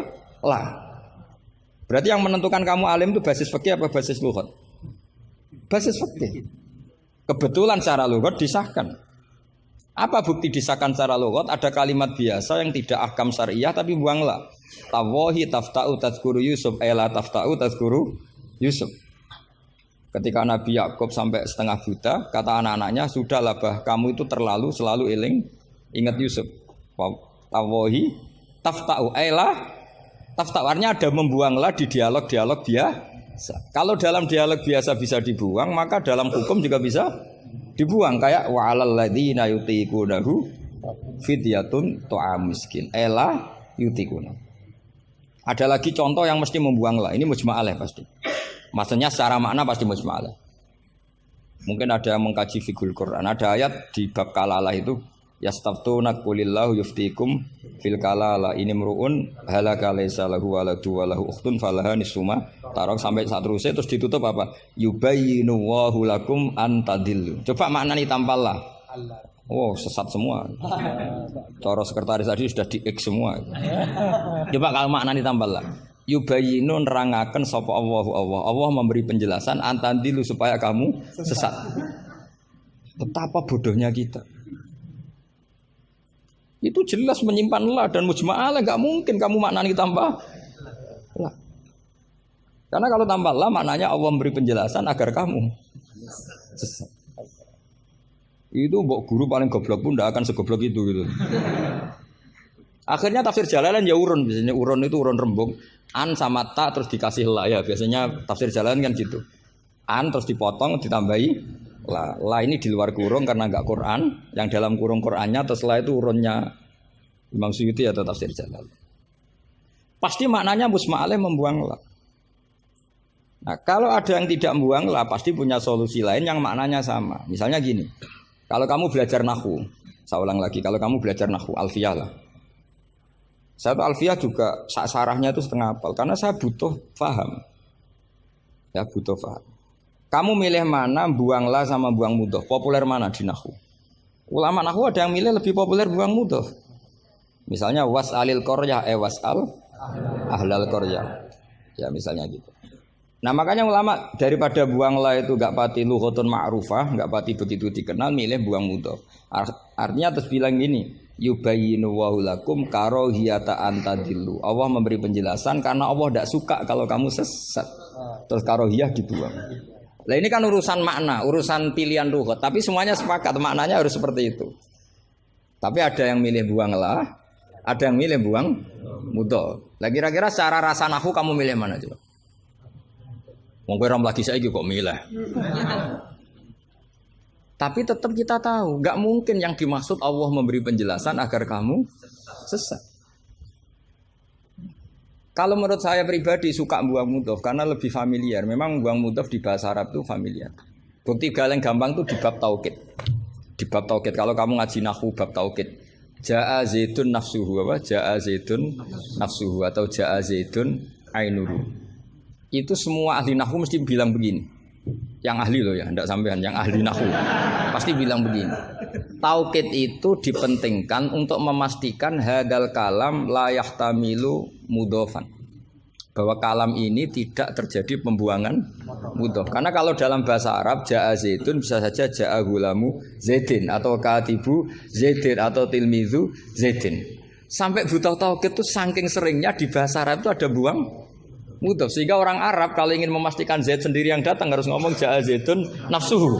la. Berarti yang menentukan kamu alim itu basis fikih apa basis lughat? Basis fikih. Kebetulan secara lughat disahkan. Apa bukti disahkan secara lughat? Ada kalimat biasa yang tidak ahkam syariah tapi buang la. Tawahi tafta'u tazkuru Yusuf ela tafta'u tazkuru Yusuf. Ketika Nabi Yakub sampai setengah buta, kata anak-anaknya, sudahlah bah, kamu itu terlalu selalu ingat Yusuf. Tawahi tafta'u ela tafta'u, artinya ada membuang la di dialog-dialog biasa. Kalau dalam dialog biasa bisa dibuang, maka dalam hukum juga bisa dibuang. Kayak wa 'alal ladzina yutiqunahu fidyatun ta'am miskin ela yutiqunahu. Ada lagi contoh yang mesti membuang la. Ini mujma'alah pasti. Maksudnya secara makna pasti mujma'alah. Mungkin ada yang mengkaji fiqhul Quran. Ada ayat di bab kalalah itu yastaftuna qulillahu yuftikum fil kalalah ini mruun halaka laisa lahu waladu wa lahu ukhtun falaha nisuma tarok sampai saat terusnya terus ditutup apa? Yubayyinu wallahu lakum an tadillu. Coba maknani tampallah. Oh, sesat semua. Cara sekretaris tadi sudah di-X semua. Coba kalau maknanya tambah lah. Yubayyinu nerangaken sapa Allahu Allah. Allah memberi penjelasan antandilu supaya kamu sesat. Betapa bodohnya kita. Itu jelas menyimpan la dan mujma'alah, enggak mungkin kamu maknanya tambah la. Karena kalau tambah la maknanya Allah memberi penjelasan agar kamu sesat. Itu mbok guru paling goblok pun tidak akan segoblok itu gitu. Akhirnya tafsir Jalalain ya urun, biasanya urun itu urun rembung. An sama ta terus dikasih la ya, biasanya tafsir Jalalain kan gitu. An terus dipotong ditambahi la. La ini di luar kurung karena enggak Quran, yang dalam kurung Qurannya terus la itu urunnya Imam Suyuti atau tafsir Jalalain. Pasti maknanya musma'aleh membuang la. Nah, kalau ada yang tidak membuang la pasti punya solusi lain yang maknanya sama. Misalnya gini. Kalau kamu belajar nahwu, saya ulang lagi, kalau kamu belajar nahwu, alfiyah lah. Saya tuh alfiyah juga, sarahnya itu setengah hafal, karena saya butuh paham. Ya, butuh paham. Kamu milih mana, buang la sama buang mudhof, populer mana di nahwu? Ulama nahwu ada yang milih lebih populer buang mudhof. Misalnya, was'alil qaryah, was'al ahlal qaryah. Ya, misalnya gitu. Nah makanya ulama daripada buang la itu gak pati lughatun ma'rufah, gak pati begitu dikenal, milih buang mudhof. Artinya terus bilang gini, yubayyinu wa lakum karahiyata antadillu. Allah memberi penjelasan karena Allah tidak suka kalau kamu sesat. Terus karahiyah dibuang. Nah ini kan urusan makna, urusan pilihan lughat, tapi semuanya sepakat maknanya harus seperti itu. Tapi ada yang milih buang la, ada yang milih buang mudhof. Lah kira-kira secara rasa nahwu kamu milih mana coba? Wong kowe ora lagi saiki kok milih. Tapi tetap kita tahu, enggak mungkin yang dimaksud Allah memberi penjelasan agar kamu sesat. Kalau menurut saya pribadi suka buang mudhof karena lebih familiar. Memang buang mudhof di bahasa Arab itu familiar. Bukti paling gampang tuh di bab taukid. Di bab taukid kalau kamu ngaji nahwu bab taukid. Ja'a zaitun nafsuhu apa? Ja'a zaitun nafsuhu atau ja'a zaitun ainuhu. Itu semua ahli nahwu mesti bilang begini. Yang ahli loh ya, enggak sampean, yang ahli nahwu pasti bilang begini. Taukid itu dipentingkan untuk memastikan hadal kalam la yahtamilu mudhofan. Bahwa kalam ini tidak terjadi pembuangan mudhof. Karena kalau dalam bahasa Arab ja'a zaitun bisa saja ja'a gulamu zaidin atau katibu zaidin atau tilmizu zaidin. Sampai butuh taukid itu saking seringnya di bahasa Arab itu ada buang Mudhaf. Sehingga orang Arab kalau ingin memastikan Zaid sendiri yang datang harus ngomong ja'a Zaidun nafsuhu.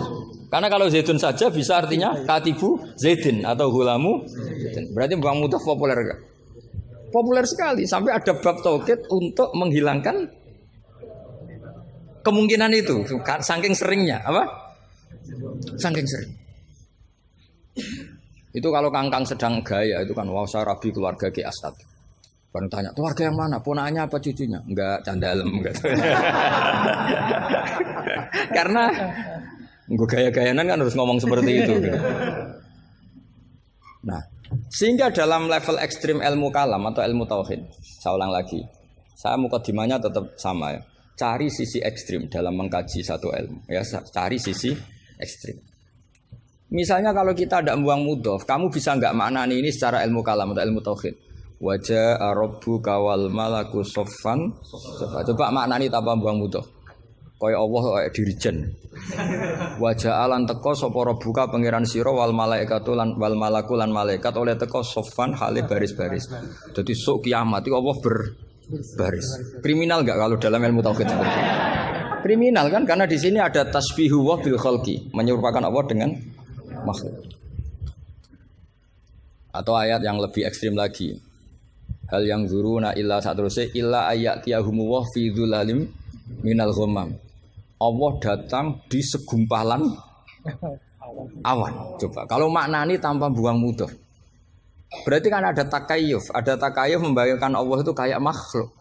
Karena kalau Zaidun saja bisa artinya katibu Zaidin atau hulamu Zaidin. Berarti bukan mudhaf populer enggak? Populer sekali sampai ada bab taukid untuk menghilangkan kemungkinan itu. Saking seringnya, apa? Saking sering. Itu kalau kangkang sedang gaya itu kan wah saya rabi keluarga Ki Astad. Baru tanya, keluarga yang mana? Ponakanya apa cucunya? Enggak, candalem enggak. Karena gue gaya-gayanan kan harus ngomong seperti itu. Nah, sehingga dalam level ekstrim ilmu kalam atau ilmu tauhid, saya ulang lagi, saya mukadimahnya tetap sama ya. Cari sisi ekstrim dalam mengkaji satu ilmu. Ya, cari sisi ekstrim. Misalnya kalau kita ada buang mudhof, kamu bisa enggak maknani ini secara ilmu kalam atau ilmu tauhid? Wajah rabbuka wal malaku soffan. Coba maknani tanpa buang mudhof. Kaya Allah kaya dirijen. Wajah alan teko sapa rabbuka pangeran sira wal malaikatu lan wal malaku lan malaikat oleh teko soffan hale baris-baris. Jadi sok kiamat itu Allah berbaris. Kriminal enggak kalau dalam ilmu tauhid seperti itu? Kriminal kan karena di sini ada tasbihu wa bil khalqi, menyerupakan Allah dengan makhluk. Atau ayat yang lebih ekstrim lagi. Hal yang zuruna illa satruse illa ayatiyahumu wa fi dzulalim minal ghamam. Allah datang di segumpalan awan. Coba kalau maknani tanpa buang mudhof. Berarti kan ada takayuf. Ada takayuf membayangkan Allah itu kayak makhluk.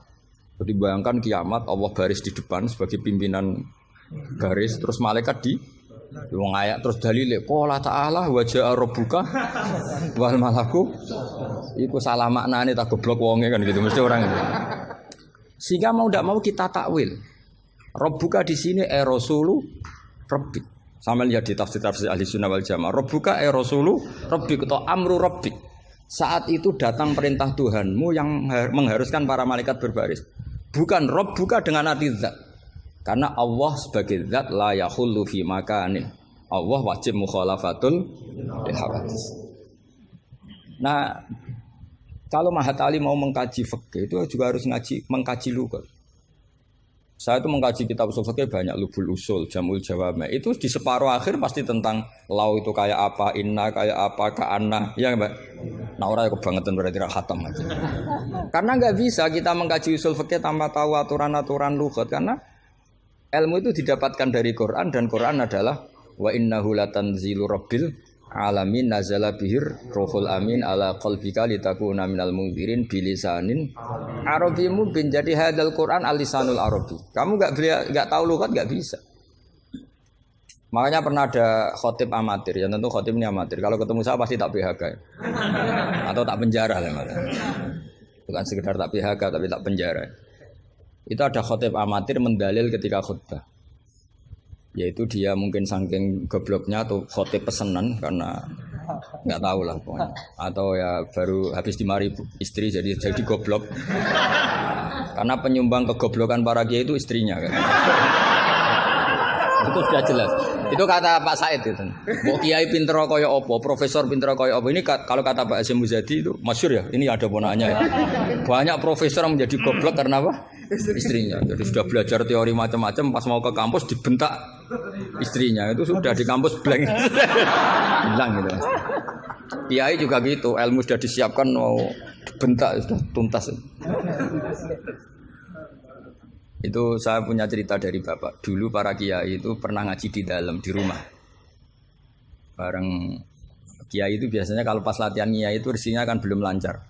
Jadi bayangkan kiamat Allah baris di depan sebagai pimpinan garis, terus malaikat di wong ayat terus dalile qala ta'ala wa ja'a rabbuka wal malaku. Iku salah maknane tak goblok wonge kan gitu mesti orang itu. Sehingga mau ndak mau kita takwil. Rabbuka di sini rasulu rabbik. Sama lihat di tafsir-tafsir ahli sunnah wal jamaah. Rabbuka rasulu rabbik atau amru rabbik. Saat itu datang perintah Tuhanmu yang mengharuskan para malaikat berbaris. Bukan Rabbuka dengan arti zat. Karena Allah sebagai zat la yahullu fi makanin. Allah wajib mukhalafatul hawadits. Nah, kalau Mahat Ali mau mengkaji fikih itu juga harus mengkaji lugat. Saya itu mengkaji kitab usul fikih banyak, Lubul Usul, Jamul Jawami. Itu di separuh akhir pasti tentang lau itu kayak apa, inna kayak apa, ka'anna, ya Mbak. Nah orang kebangetan berarti khatam aja. Karena nggak bisa kita mengkaji usul fikih tanpa tahu aturan-aturan lugat karena ilmu itu didapatkan dari Quran dan Quran adalah wa innahu latanzilu rabbil alamin nazala bihir ruhul amin ala qalbika litakuna minal munzirin bilisanin arabiyyin mubin. Jadi hadal Quran al-lisanul arabi. Kamu enggak tahu lughat enggak bisa. Makanya pernah ada khotib amatir, ya tentu khotib ini amatir. Kalau ketemu saya pasti tak PHK ya. Atau tak penjara lah. Bukan sekedar tak PHK tapi tak penjara. Itu ada khotib amatir mendalil ketika khutbah. Yaitu dia mungkin saking gobloknya atau khotib pesenan karena nggak tahu lah pokoknya. Atau ya baru habis dimari istri jadi goblok. Karena penyumbang kegoblokan para kiai itu istrinya kan. Itu sudah jelas. Itu kata Pak Said itu. Mbok kiai pinter kaya apa, profesor pinter kaya apa. Ini kalau kata Pak Hasyim Muzadi itu masyhur ya. Ini ada ponaknya ya. Banyak profesor yang menjadi goblok karena apa? Istrinya. Jadi sudah belajar teori macam-macam pas mau ke kampus dibentak istrinya. Itu sudah di kampus blank. Hilang gitu. Kiai juga gitu, ilmu sudah disiapkan mau dibentak sudah tuntas. Itu saya punya cerita dari bapak. Dulu para kiai itu pernah ngaji di dalam di rumah. Bareng kiai itu biasanya kalau pas latihan kiai itu rezekinya kan belum lancar.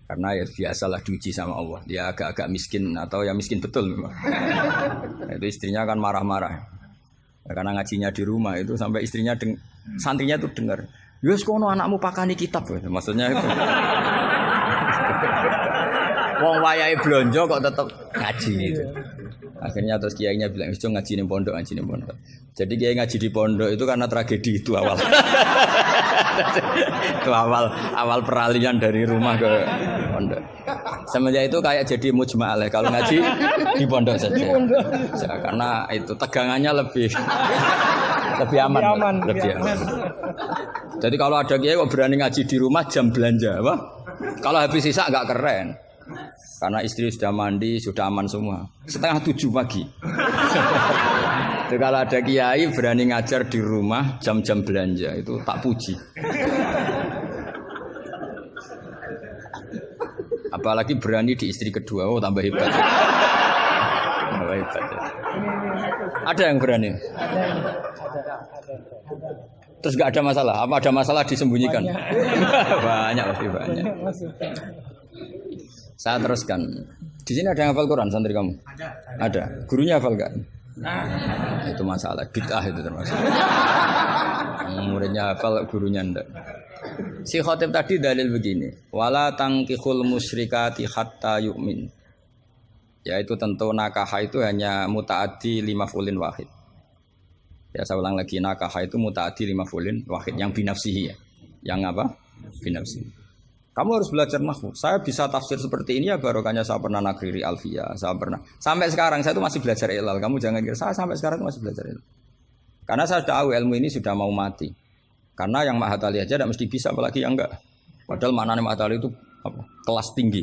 Karena ya biasalah diuji sama Allah. Dia agak-agak miskin atau ya miskin betul memang. Itu istrinya kan marah-marah. Ya, karena ngajinya di rumah itu sampai istrinya santrinya itu dengar. Yus kono anakmu pakani kitab. Maksudnya itu. Wong wayahe blonjo kok tetep ngaji gitu. Akhirnya terus kiainya bilang, "Wis ngaji ning pondok, ngaji ning pondok." Jadi kiai ngaji di pondok itu karena tragedi itu awal. Itu awal peralihan dari rumah ke pondok. Semenjak itu kayak jadi mujma'ah kalau ngaji di pondok saja. Karena itu tegangannya lebih aman. Jadi kalau ada kiai kok berani ngaji di rumah jam belanja, apa? Kalau habis sisa enggak keren. Karena istri sudah mandi, sudah aman semua. 6:30 pagi. Itu kalau ada kiai berani ngajar di rumah jam-jam belanja itu tak puji. Apalagi berani di istri kedua, oh tambah hebat. Tambah hebat. Ya. Ada yang berani? Ada. Terus nggak ada masalah? Apa ada masalah disembunyikan? Banyak pasti banyak. Saya teruskan. Di sini ada yang hafal Quran santri kamu? Ada. Gurunya hafal nggak? Itu masalah. Bid'ah itu termasuk. Muridnya hafal, gurunya enggak. Si khotib tadi dalil begini. Wala tangkihul musyrikati hatta yu'min. Yaitu tentu nakah itu hanya muta'addi limaf'ulin wahid. Ya saya ulang lagi, nakah itu muta'addi limaf'ulin wahid. Yang binafsihi ya. Yang apa? Binafsihi. Kamu harus belajar nahwu. Saya bisa tafsir seperti ini ya barokahnya saya pernah nakriri alfiyah, saya pernah. Sampai sekarang saya itu masih belajar ilal. Kamu jangan kira saya sampai sekarang masih belajar ilal. Karena saya tahu ilmu ini sudah mau mati. Karena yang Mahatali aja tidak mesti bisa, apalagi yang enggak. Padahal maknanya Mahatali itu apa? Kelas tinggi.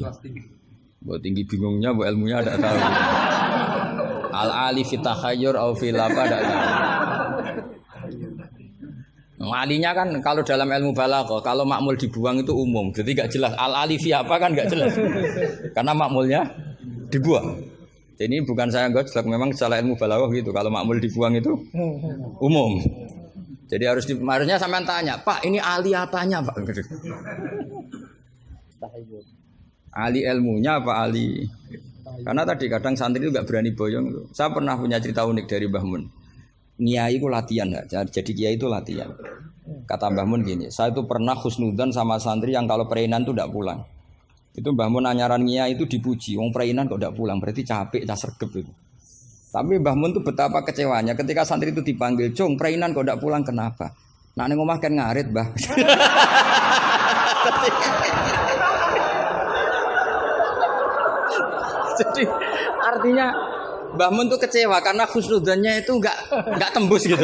Buat tinggi bingungnya, buat ilmunya tidak tahu. Al-ali fitahayyur au fil apa tidak tahu. Alinya kan kalau dalam ilmu balaghah kalau makmul dibuang itu umum, jadi nggak jelas al-alifi apa kan nggak jelas, karena makmulnya dibuang. Jadi bukan saya nggak jelas, memang secara ilmu balaghah gitu, kalau makmul dibuang itu umum. Jadi harusnya sampean tanya, Pak ini ali apanya Pak? Ali ilmunya apa ali? Karena tadi kadang santri itu nggak berani boyong. Saya pernah punya cerita unik dari Mbah Mun. Kiai itu latihan ya, jadi kiai itu latihan. Kata Mbah Mun gini, saya itu pernah husnudzon sama santri yang kalau pereinan itu tidak pulang. Itu Mbah Mun anyaran kiai itu dipuji, wong pereinan kok tidak pulang, berarti capek, sregep itu. Tapi Mbah Mun itu betapa kecewanya ketika santri itu dipanggil, "Cung, pereinan kok tidak pulang kenapa?" Nak ning omah kan ngarit, Mbah. Jadi artinya Mbah Mun tuh kecewa karena husnudzannya itu enggak tembus gitu.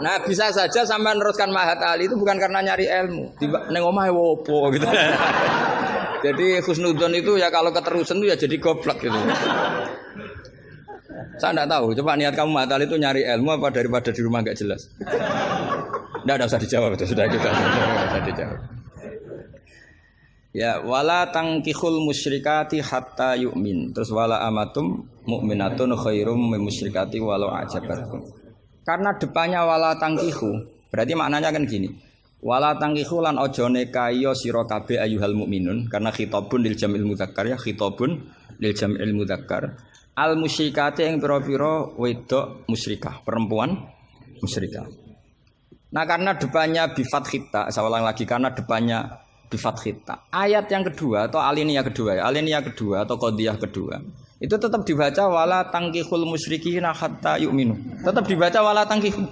Nah, bisa saja sampai meneruskan Mahat Ali itu bukan karena nyari ilmu. Ning omahe wopo gitu. Jadi husnudzon itu ya kalau keterusan itu ya jadi goblok gitu. Saya enggak tahu, coba niat kamu Mahat Ali itu nyari ilmu apa daripada di rumah enggak jelas. Enggak usah dijawab itu sudah kita. Sudah dijawab. Ya wala tangkihul musyrikati hatta yu'min. Terus wala amatum mu'minatun khairum min musyrikati walau ajabatkum. Karena depannya wala tangkihu, berarti maknanya kan gini. Wala tangkihu lan ojo nekayo sira kabeh ayyuhal mukminun, karena khitabun lil jamil mudzakkar ya, khitabun lil jamil mudzakkar. Al musyrikati yang pira-pira wedok musyrikah, perempuan musyrikah. Nah, karena depannya bi fathita, saya ulang lagi, karena depannya bifat khita. Ayat yang kedua atau alinea kedua ya, alinea kedua atau qadhiyah kedua. Itu tetap dibaca wala tangkihul musyrikina hatta yu'minu. Tetap dibaca wala tangkihu.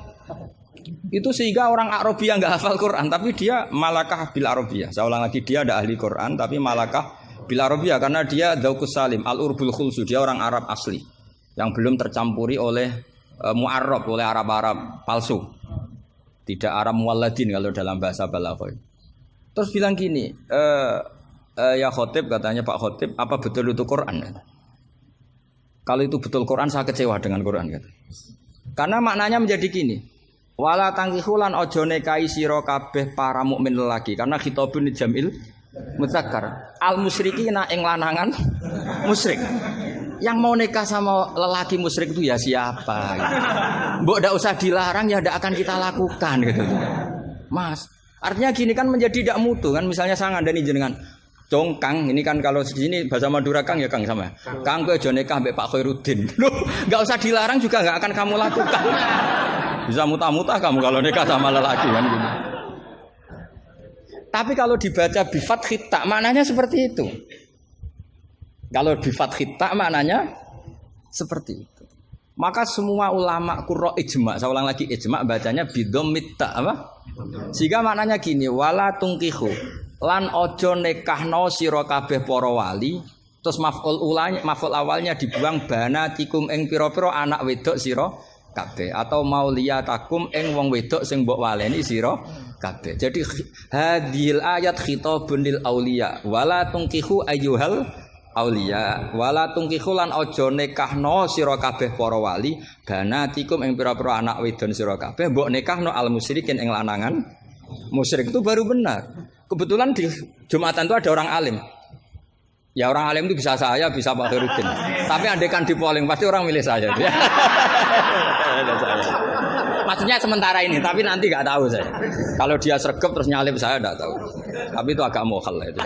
Itu sehingga orang Arabia enggak hafal Quran tapi dia malakah bil Arabia. Saya ulang lagi, dia ada ahli Quran tapi malakah bil Arabia karena dia dzauqus salim, al-urbul khulsu, dia orang Arab asli yang belum tercampuri oleh mu'arrab, oleh Arab-Arab palsu. Tidak Arab muwalladin kalau dalam bahasa balaghah. Terus bilang gini, ya khotib, katanya Pak Khotib, apa betul itu Quran? Kalau itu betul Quran, saya kecewa dengan Quran. Kata. Karena maknanya menjadi gini, wala tangkihulan ojo nekai siro kabeh para mukmin lelaki, karena khitabun jamil mudzakkar. Al musyrikina ing lanangan musyrik. Yang mau nikah sama lelaki musyrik itu ya siapa? Gitu. Mbok ndak usah dilarang ya ndak akan kita lakukan gitu. Mas. Artinya gini kan menjadi tidak mutu kan, misalnya saya ngandani jenengan Cong Kang, ini kan kalau segini bahasa Madura Kang ya Kang sama. Kang kowe aja nikah mbek Pak Khairuddin. Loh, enggak usah dilarang juga enggak akan kamu lakukan. Bisa muta-muta kamu kalau nikah sama lelaki kan gitu. Tapi kalau dibaca bi fathit ta maknanya seperti itu. Kalau bi fathit ta maknanya seperti itu. Maka semua ulama qurra ijma, saya ulang lagi ijma bacanya bidhammit ta apa? Sehingga maknanya gini, wala tungkihu lan ojo nekahno sira kabeh para wali, terus maf'ul awalnya dibuang banatikum ing pira-pira anak wedok sira kabeh atau mauliyatakum ing wong wedok sing mbok waleni sira kabeh. Jadi hadil ayat khitabun lil auliya wala tungkihu ayyuhal auliya wala tungkihu lan aja nikahno sira kabeh para wali banatikum ing pira-pira anak wedon sira kabeh mbok nikahno al musyrikin ing lanangan musyrik. Itu baru benar. Kebetulan di Jumatan itu ada orang alim. Ya orang alim itu bisa saya, bisa Pak Herudin. Tapi andekan di polling pasti orang milih saya. Maksudnya sementara ini, tapi nanti nggak tahu saya. Kalau dia sregep terus nyalip saya nggak tahu. Tapi itu agak mohal itu.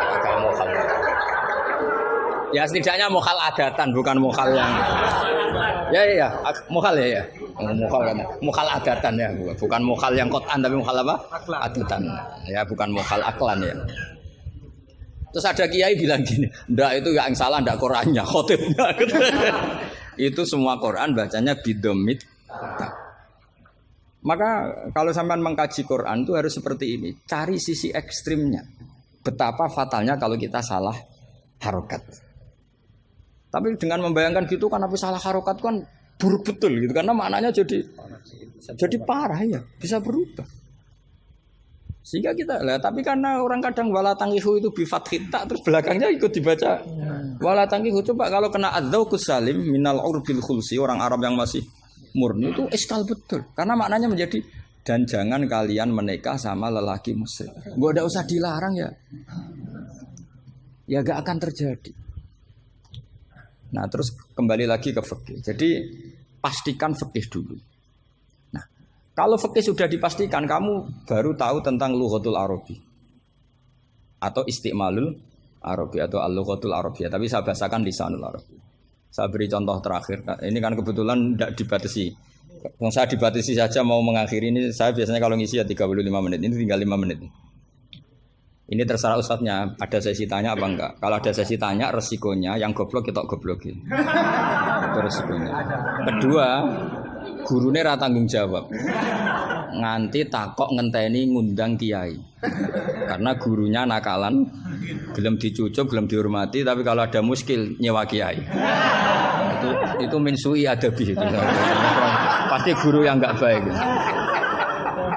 Agak mohal. Ya setidaknya mohal adatan, bukan mohal yang. Ya, mohal ya. Mohal kan. Mohal adatan ya, bukan mohal yang kotan tapi mohal apa? Adatan. Ya, bukan mohal aklan ya. Terus ada kiai bilang gini, ndak itu yang salah, ndak Qurannya, khotibnya. Itu semua Quran bacanya bidomit. Maka kalau sampean mengkaji Quran itu harus seperti ini, cari sisi ekstrimnya. Betapa fatalnya kalau kita salah harokat. Tapi dengan membayangkan gitu kan, apa salah harokat kan buruk betul gitu, karena maknanya jadi parah ya, bisa berubah. Sehingga kita lah, tapi karena orang kadang wala tangihu itu bi fathita terus belakangnya ikut dibaca wala tangihu. Coba kalau kena adzauqus salim minal urbil khulsi, orang Arab yang masih murni itu iskal betul. Karena maknanya menjadi dan jangan kalian menikah sama lelaki musyrik. Gak ada usah dilarang ya. Ya gak akan terjadi. Nah, terus kembali lagi ke fikih. Jadi pastikan fikih dulu. Kalau fikih sudah dipastikan, kamu baru tahu tentang lughatul Arabi atau istimalul Arabi atau al-lughatul Arabiyah. Tapi saya bahasakan lisanul Arabi. Saya beri contoh terakhir. Ini kan kebetulan tidak dibatasi. Kalau saya dibatasi saja mau mengakhiri ini, saya biasanya kalau ngisi ya 35 menit. Ini tinggal 5 menit. Ini terserah ustadznya. Ada sesi tanya apa enggak? Kalau ada sesi tanya, resikonya yang goblok kita goblokin. Itu resikonya. Kedua, gurune ra tanggung jawab. Nganti takok ngenteni ngundang kiai. Karena gurunya nakalan, gelem dicucuk, gelem dihormati, tapi kalau ada muskil nyewa kiai. Itu min sui adabi itu. Pasti guru yang enggak baik.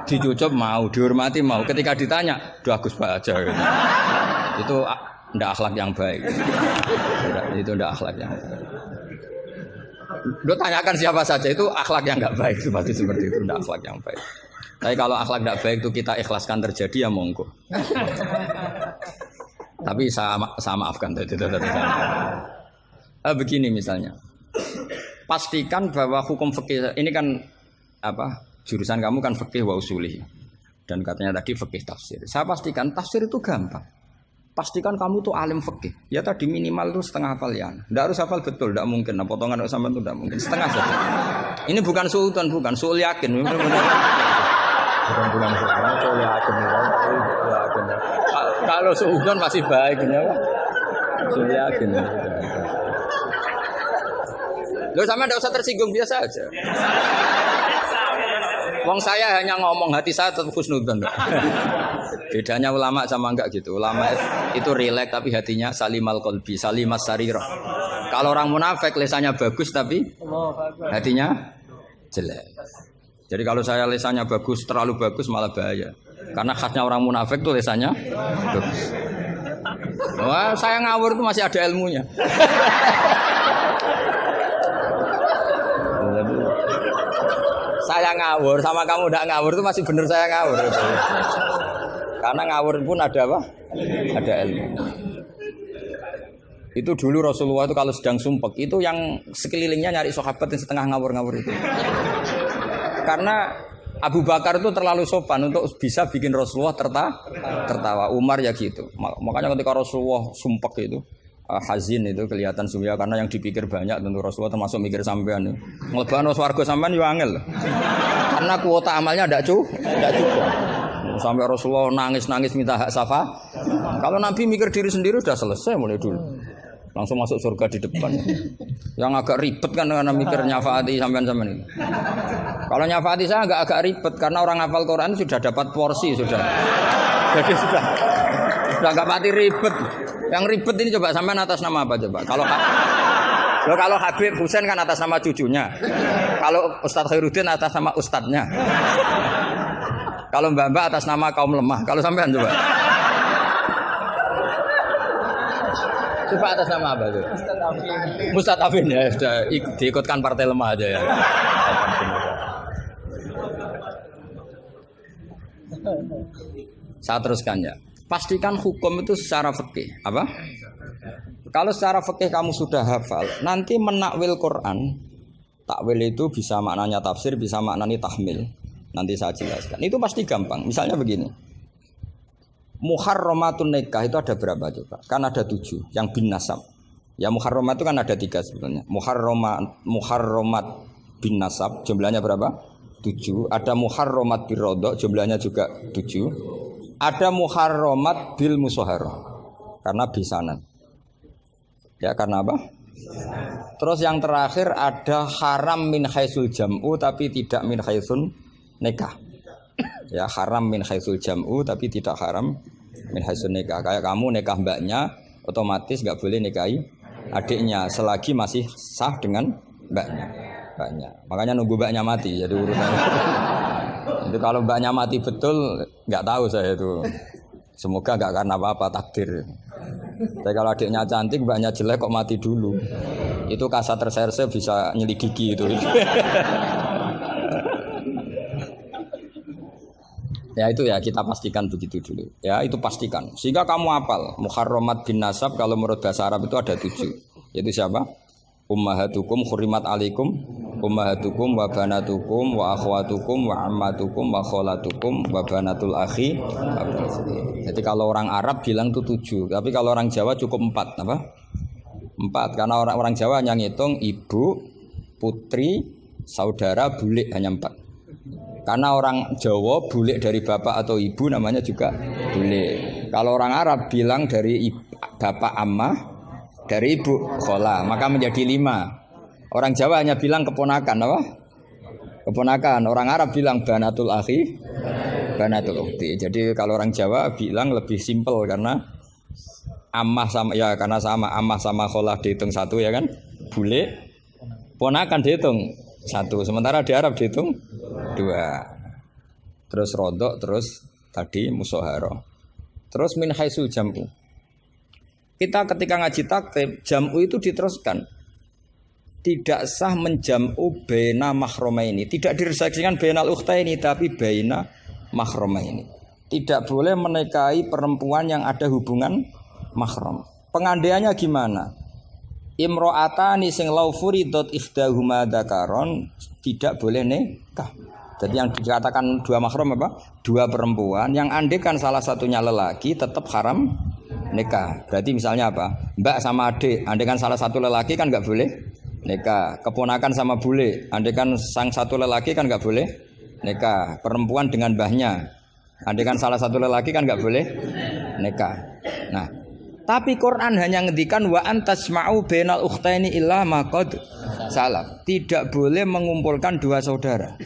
Dicucuk mau, dihormati mau. Ketika ditanya, "Duh Gus Pak aja." Gitu. Itu ndak akhlak yang baik. Itu ndak akhlak yang baik. Lo tanyakan siapa saja itu akhlak yang nggak baik, pasti seperti itu, tidak akhlak yang baik. Tapi kalau akhlak nggak baik itu kita ikhlaskan terjadi ya monggo. Tapi saya maafkan. Begini misalnya, pastikan bahwa hukum fikih ini kan apa? Jurusan kamu kan fikih wa usulih dan katanya tadi fikih tafsir. Saya pastikan tafsir itu gampang. Pastikan kamu tuh alim fikih. Ya tadi minimal tuh setengah hafal ya. Tidak harus hafal betul, tidak mungkin. Nah, potongan sama itu tidak mungkin. Setengah saja. Ini bukan suudan, bukan suul yakin. Bukan suul yakin. Kalau suudan masih baik, ya. Suul yakin. Loh sama tidak usah tersinggung, biasa aja. Wong saya hanya ngomong, hati saya tetap husnudzon. Bedanya ulama sama enggak gitu. Ulama itu rileks tapi hatinya salimal qalbi, salimas sarirah. Kalau orang munafik lisannya bagus tapi hatinya jelek. Jadi kalau saya lisannya bagus, terlalu bagus malah bahaya. Karena khasnya orang munafik tuh lisannya bagus. Wah, saya ngawur itu masih ada ilmunya. Saya ngawur sama kamu tidak ngawur itu masih benar saya ngawur. Karena ngawur pun ada apa? Ada ilmu. Itu dulu Rasulullah itu kalau sedang sumpek itu yang sekelilingnya nyari sahabat yang setengah ngawur-ngawur itu. Karena Abu Bakar itu terlalu sopan untuk bisa bikin Rasulullah tertawa. Umar ya gitu. Makanya ketika Rasulullah sumpek itu hazin itu kelihatan sumya karena yang dipikir banyak tentu Rasulullah termasuk mikir sampean. Nglebano swarga sampean yo angel. Karena kuota amalnya ndak cukup. Sampai Rasulullah nangis-nangis minta hak syafaat. Kalau Nabi mikir diri sendiri sudah selesai mulai dulu. Langsung masuk surga di depan. Yang agak ribet kan karena mikir nyafaati sampean-sampean ini. Kalau nyafaati saya agak ribet karena orang hafal Quran sudah dapat porsi sudah. Jadi sudah enggak pati ribet. Yang ribet ini coba sampean atas nama apa coba? Kalau Habib Husain kan atas nama cucunya. Kalau Ustadz Khairuddin atas nama ustadznya. Kalau Mbak atas nama kaum lemah. Kalau sampean coba. Coba atas nama apa tuh? Ustadz Afin ya, sudah diikutkan partai lemah aja ya. Saya teruskan ya. Pastikan hukum itu secara fikih. Apa? Kalau secara fikih kamu sudah hafal, nanti menakwil Quran, takwil itu bisa maknanya tafsir, bisa maknanya tahmil. Nanti saya jelaskan. Itu pasti gampang. Misalnya begini. Muharramatun nikah itu ada berapa coba? Kan ada 7 yang bin nasab. Ya muharramat itu kan ada 3 sebenarnya. Muharramat bin nasab jumlahnya berapa? 7. Ada muharramat bir rodok jumlahnya juga 7. Ada muharramat bil musoharoh karena bisanan. Ya karena apa? Terus yang terakhir ada haram min haisul jam'u tapi tidak min haisun nikah. Ya haram min haisul jam'u tapi tidak haram min haisun nikah. Kayak kamu nikah mbaknya otomatis nggak boleh nikahi adiknya selagi masih sah dengan mbaknya. Makanya nunggu mbaknya mati jadi urutannya. Itu kalau mbaknya mati betul nggak tahu saya itu. Semoga nggak karena apa-apa takdir. Tapi kalau adiknya cantik mbaknya jelek kok mati dulu. Itu kasat reserse bisa nyelidiki itu. Ya itu ya kita pastikan begitu dulu. Ya itu pastikan. Sehingga kamu hafal muharramat bin nasab kalau menurut bahasa Arab itu ada 7. Yaitu siapa? Ummahatukum khurimat alaikum ummahatukum wa banatukum wa akhwatukum wa ammatukum wa kholatukum wa banatul akhi. Jadi kalau orang Arab bilang itu 7, tapi kalau orang Jawa cukup 4 apa? 4 karena orang Jawa hanya ngitung ibu, putri, saudara, bule hanya 4. Karena orang Jawa bule dari bapak atau ibu namanya juga bule. Kalau orang Arab bilang dari bapak ammah, dari ibu khola, maka menjadi 5. Orang Jawa hanya bilang keponakan apa? Keponakan. Orang Arab bilang banatul akhi, banatul ukhti. Jadi kalau orang Jawa bilang lebih simpel karena ammah sama ya karena sama ammah sama khola dihitung 1 ya kan? Bule, ponakan dihitung 1. Sementara di Arab dihitung 2. Terus rodok, terus tadi musoharo. Terus min haisul jam'u. Kita ketika ngaji takrib, jam'u itu diteruskan. Tidak sah menjam'u baina mahromaini. Tidak diresaksikan bainal ukhtaini, tapi baina mahromaini. Tidak boleh menikahi perempuan yang ada hubungan mahram. Pengandaiannya gimana? Imro'atani sing lau furidot ikhdahuma dzakaron tidak boleh nikah. Jadi yang dikatakan 2 mahram apa? 2 perempuan yang andekan salah satunya lelaki tetap haram nikah. Berarti misalnya apa? Mbak sama adik, andekan salah satu lelaki kan nggak boleh nikah. Keponakan sama bule, andekan sang satu lelaki kan nggak boleh nikah. Perempuan dengan mbahnya, andekan salah satu lelaki kan nggak boleh nikah. Nah, tapi Quran hanya ngendikan wa antasma'u bainal ukhtaini illa ma qad salaf. Tidak boleh mengumpulkan 2 saudara.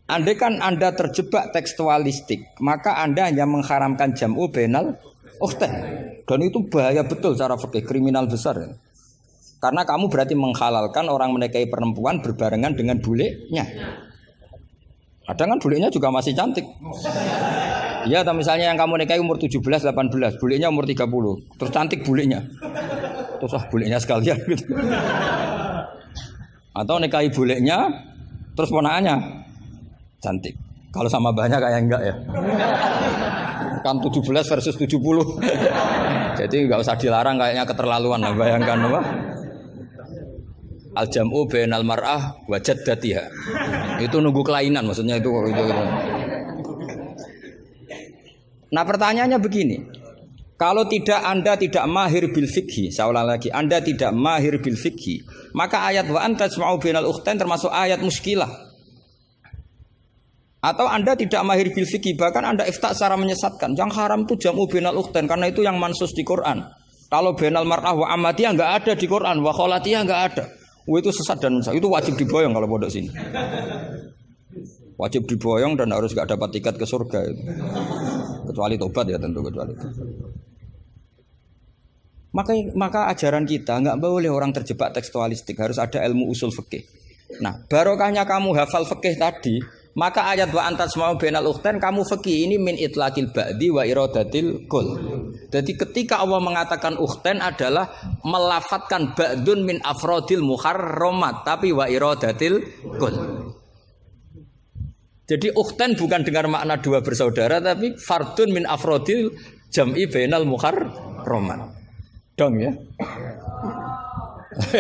Andai kan Anda terjebak tekstualistik, maka Anda hanya mengharamkan jam'u bainal ukhtain. Dan itu bahaya betul secara fikih, kriminal besar. Karena kamu berarti menghalalkan orang menikahi perempuan berbarengan dengan bulenya. Kadang kan bulenya juga masih cantik. Ya, atau misalnya yang kamu nikahi umur 17, 18, bulenya umur 30. Terus cantik bulenya. Terus bulenya sekalian gitu. Atau nikahi bulenya terus ponakannya cantik. Kalau sama banyak kayak enggak ya. Kan 17 versus 70. Jadi enggak usah dilarang kayaknya keterlaluan lah, bayangkan apa? Al-jam'u bainal mar'ah wa jaddatiha. Itu nunggu kelainan maksudnya itu. Nah, pertanyaannya begini. Kalau Anda tidak mahir bil fikhi, saya ulang lagi, Anda tidak mahir bil fikhi, maka ayat wa antasma'u bainal ukhtain termasuk ayat muskilah. Atau Anda tidak mahir bil fikih, bahkan Anda ifta secara menyesatkan. Yang haram itu jam'u bainal ukhtain karena itu yang mansus di Quran. Kalau bainal mar'ah wa amatiyah enggak ada di Quran, wa kholatiyah enggak ada. Itu sesat dan itu wajib diboyong kalau pondok sini. Wajib diboyong dan harus enggak dapat tiket ke surga itu. Kecuali tobat ya tentu kecuali itu. Maka ajaran kita enggak boleh orang terjebak tekstualistik, harus ada ilmu usul fikih. Nah, barokahnya kamu hafal fikih tadi, maka ayat wa antas mau bainal ukhtain kamu fikih ini min itlaqil ba'di wa iradatil kul. Jadi ketika Allah mengatakan ukhtain adalah melafatkan ba'dun min afrodil muharramat tapi wa iradatil kul. Jadi ukhtain bukan dengan makna dua bersaudara tapi fardun min afrodil jam'i bainal muharramat. Dong ya.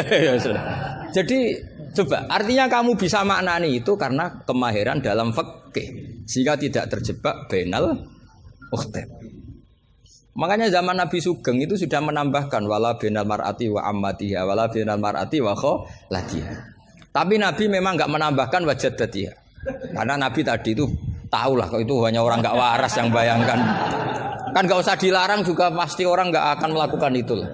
Ya sudah. Jadi coba artinya kamu bisa maknani itu karena kemahiran dalam fikih sehingga tidak terjebak bainal ukhtain. Makanya zaman Nabi Sugeng itu sudah menambahkan wala bainal mar'ati wa ammatiha wala bainal mar'ati wa khalatiha. Tapi Nabi memang enggak menambahkan wajaddatiha. Karena Nabi tadi itu tahulah kalau itu hanya orang enggak waras yang bayangkan. Kan enggak usah dilarang juga pasti orang enggak akan melakukan itu lah.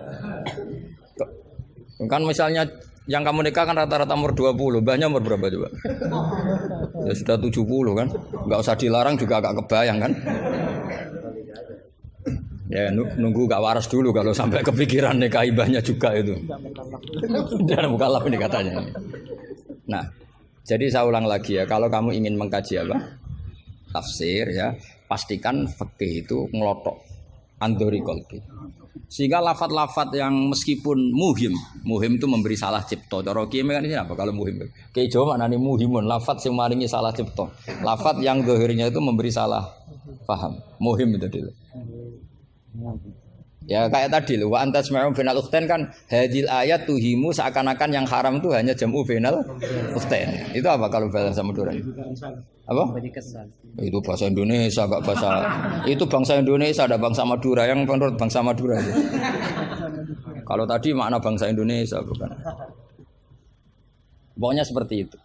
Kan misalnya yang kamu nikah kan rata-rata umur 20, mbahnya umur berapa coba? Ya sudah 70 kan. Enggak usah dilarang juga agak kebayang kan. Ya nunggu gak waras dulu kalau sampai kepikiran nikah ibahnya juga itu. Dan mukallaf ini katanya. Nah, jadi saya ulang lagi ya, kalau kamu ingin mengkaji apa? Tafsir ya, pastikan fikih itu ngelotok andori kolbi. Sehingga lafat-lafat yang meskipun muhim itu memberi salah cipta. Cara kiye kan ini apa kalau muhim? Kiye Jawa maknane muhimun, lafat sing maringi salah cipta. Lafat yang zahirnya itu memberi salah paham. Muhim itu dulu. Ya kayak tadi loh, wa antas ma'um bainal ukhtain kan hadil ayat tuhimu seakan-akan yang haram itu hanya jam'u bainal ukhtain. Itu apa kalau bahasa Madura? Apa? Itu bahasa Indonesia, enggak bahasa. Itu bangsa Indonesia, ada bangsa Madura yang menurut bangsa Madura. Kalau tadi makna bangsa Indonesia bukan. Pokoknya seperti itu.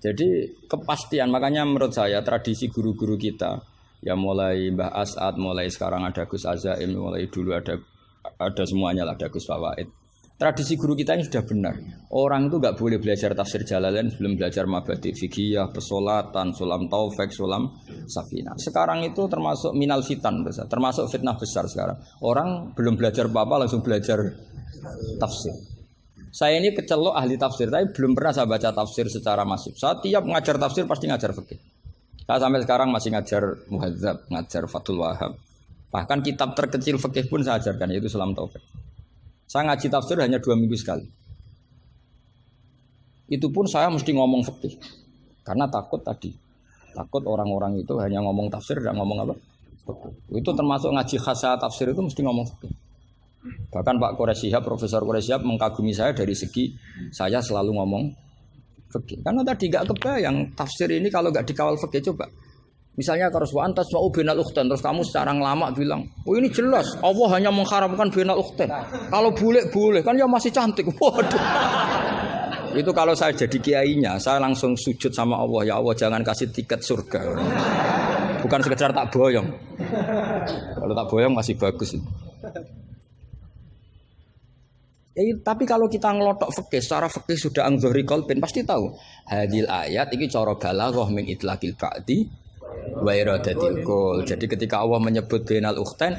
Jadi kepastian, makanya menurut saya tradisi guru-guru kita ya mulai Mbah As'ad, mulai sekarang ada Gus Azaim, mulai dulu ada semuanya lah, ada Gus Fawaid. Tradisi guru kita ini sudah benar. Orang itu nggak boleh belajar tafsir Jalalain sebelum belajar mabadi fikih, pesolatan, sulam taufik, sulam safina. Sekarang itu termasuk minal fitan besar, termasuk fitnah besar sekarang. Orang belum belajar apa-apa langsung belajar tafsir. Saya ini kecelok ahli tafsir, tapi belum pernah saya baca tafsir secara masif. Saya tiap ngajar tafsir pasti ngajar fikih. Saya sampai sekarang masih ngajar Muhadzab, ngajar Fathul Wahab. Bahkan kitab terkecil fikih pun saya ajarkan, yaitu Sulam Taufik. Saya ngaji tafsir hanya 2 minggu sekali. Itu pun saya mesti ngomong fikih. Karena takut tadi. Takut orang-orang itu hanya ngomong tafsir dan ngomong apa? Fikih. Itu termasuk ngaji khasa tafsir itu mesti ngomong fikih. Bahkan Pak Quraisy Shihab, Profesor Quraisy Shihab mengkagumi saya dari segi saya selalu ngomong fikih. Karena tadi gak kebayang tafsir ini kalau gak dikawal fikih. Coba misalnya kalau wa antas wa bainal ukhtain terus kamu secara ngelamak bilang oh ini jelas Allah hanya mengharamkan bainal ukhtain, kalau boleh kan ya masih cantik. Waduh. Itu kalau saya jadi kiainya saya langsung sujud sama Allah, ya Allah jangan kasih tiket surga, bukan sekedar tak boyong. Kalau tak boyong masih bagus. Tapi kalau kita ngelotok fikih, secara fikih sudah angzori kolbin pasti tahu. Hadil ayat ini cara balaghah min itlaqil ba'di wa iradatil kul. Jadi ketika Allah menyebut bainal ukhtain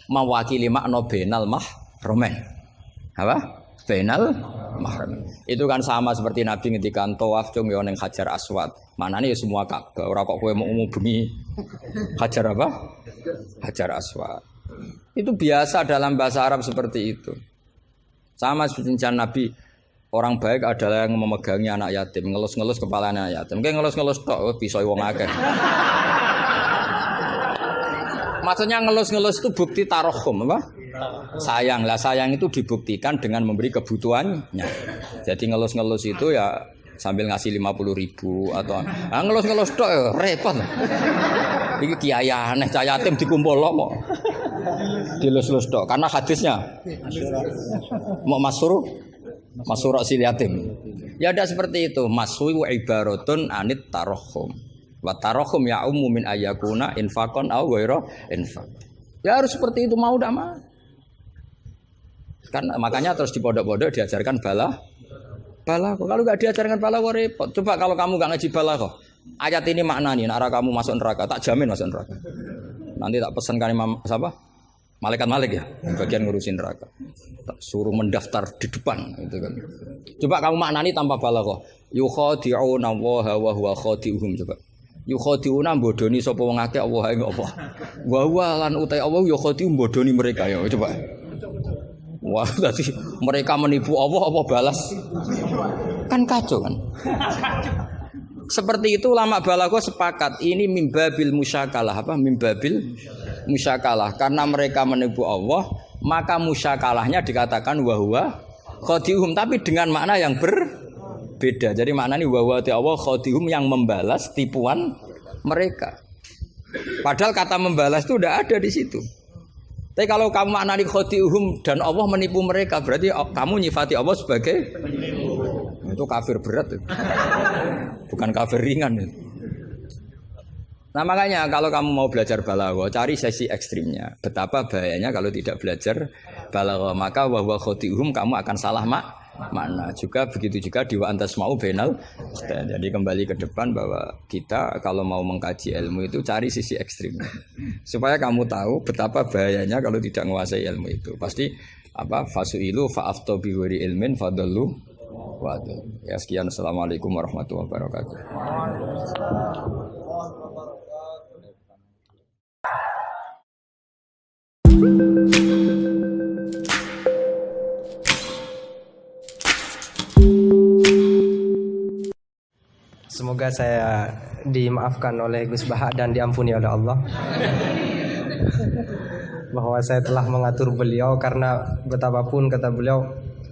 mewakili makna bainal mahramin. Apa? Bainal mahramin. Itu kan sama seperti Nabi ngendikan tawaf cung yo ning Hajar Aswad. Manane ya semua Ka'bah. Ora kok kowe mau bengi Hajar apa? Hajar Aswad. Itu biasa dalam bahasa Arab seperti itu. Sama seperti Nabi, orang baik adalah yang memegangi anak yatim, ngelus-ngelus kepala anak yatim. Kayak ngelus-ngelus tok bisa wong akeh. Maksudnya ngelus-ngelus itu bukti tarohum apa? Sayang. Lah sayang itu dibuktikan dengan memberi kebutuhannya. Jadi ngelus-ngelus itu ya sambil ngasih 50.000 atau ngelus-ngelus tok ya repot. Iki kiai aneh cah yatim dikumpul kok. Dilus-lus tok karena hadisnya mau masyhur sil yatim. Ya ada seperti itu. Maswi wa ibaratun anit tarahum. Wa tarahum ya ummu min ayakuna infaqan aw ghairu infaq. Ya harus seperti itu mau ndak mau. Kan makanya terus di pondok-pondok diajarkan balaghah. Kalau enggak diajarkan balaghah repot. Coba kalau kamu enggak ngaji balaghah. Ayat ini maknanya arah kamu masuk neraka, tak jamin masuk neraka. Nanti tak pesankan Imam siapa? Malaikat Malik ya, bagian ngurusin neraka. Tak suruh mendaftar di depan gitu kan. Coba kamu maknani tanpa balaghah. Yukhadi'una wa huwa khadi'uhum coba. Yukhadi'una bodoni sapa wong akeh Allah ing apa. Wa huwa lan utai Allah ya khadi'um bodoni mereka ya coba. Wah, tadi mereka menipu Allah apa balas? Kan kacau kan. Seperti itu ulama balaghah sepakat ini mimbabil musyakalah apa mimbabil musyakalah karena mereka menipu Allah maka musyakalahnya dikatakan wahwa khadihum tapi dengan makna yang berbeda. Jadi maknanya wahwa Allah khadihum yang membalas tipuan mereka. Padahal kata membalas itu udah ada di situ. Tapi kalau kamu maknani khadihum dan Allah menipu mereka berarti kamu nyifati Allah sebagai itu kafir berat itu. Bukan kafir ringan itu. Nah makanya kalau kamu mau belajar balaghah cari sesi ekstrimnya. Betapa bahayanya kalau tidak belajar balaghah maka wa khadihum kamu akan salah makna. Juga begitu juga di wa antas mau benal. Jadi kembali ke depan bahwa kita kalau mau mengkaji ilmu itu cari sisi ekstrimnya. Supaya kamu tahu betapa bahayanya kalau tidak menguasai ilmu itu. Pasti apa fasuilu fa'aftu bi ghairi ilmin fadallu. Waduh. Ya sekian, assalamualaikum warahmatullahi wabarakatuh. Semoga saya dimaafkan oleh Gus Baha dan diampuni oleh Allah bahwa saya telah mengatur beliau karena betapapun kata beliau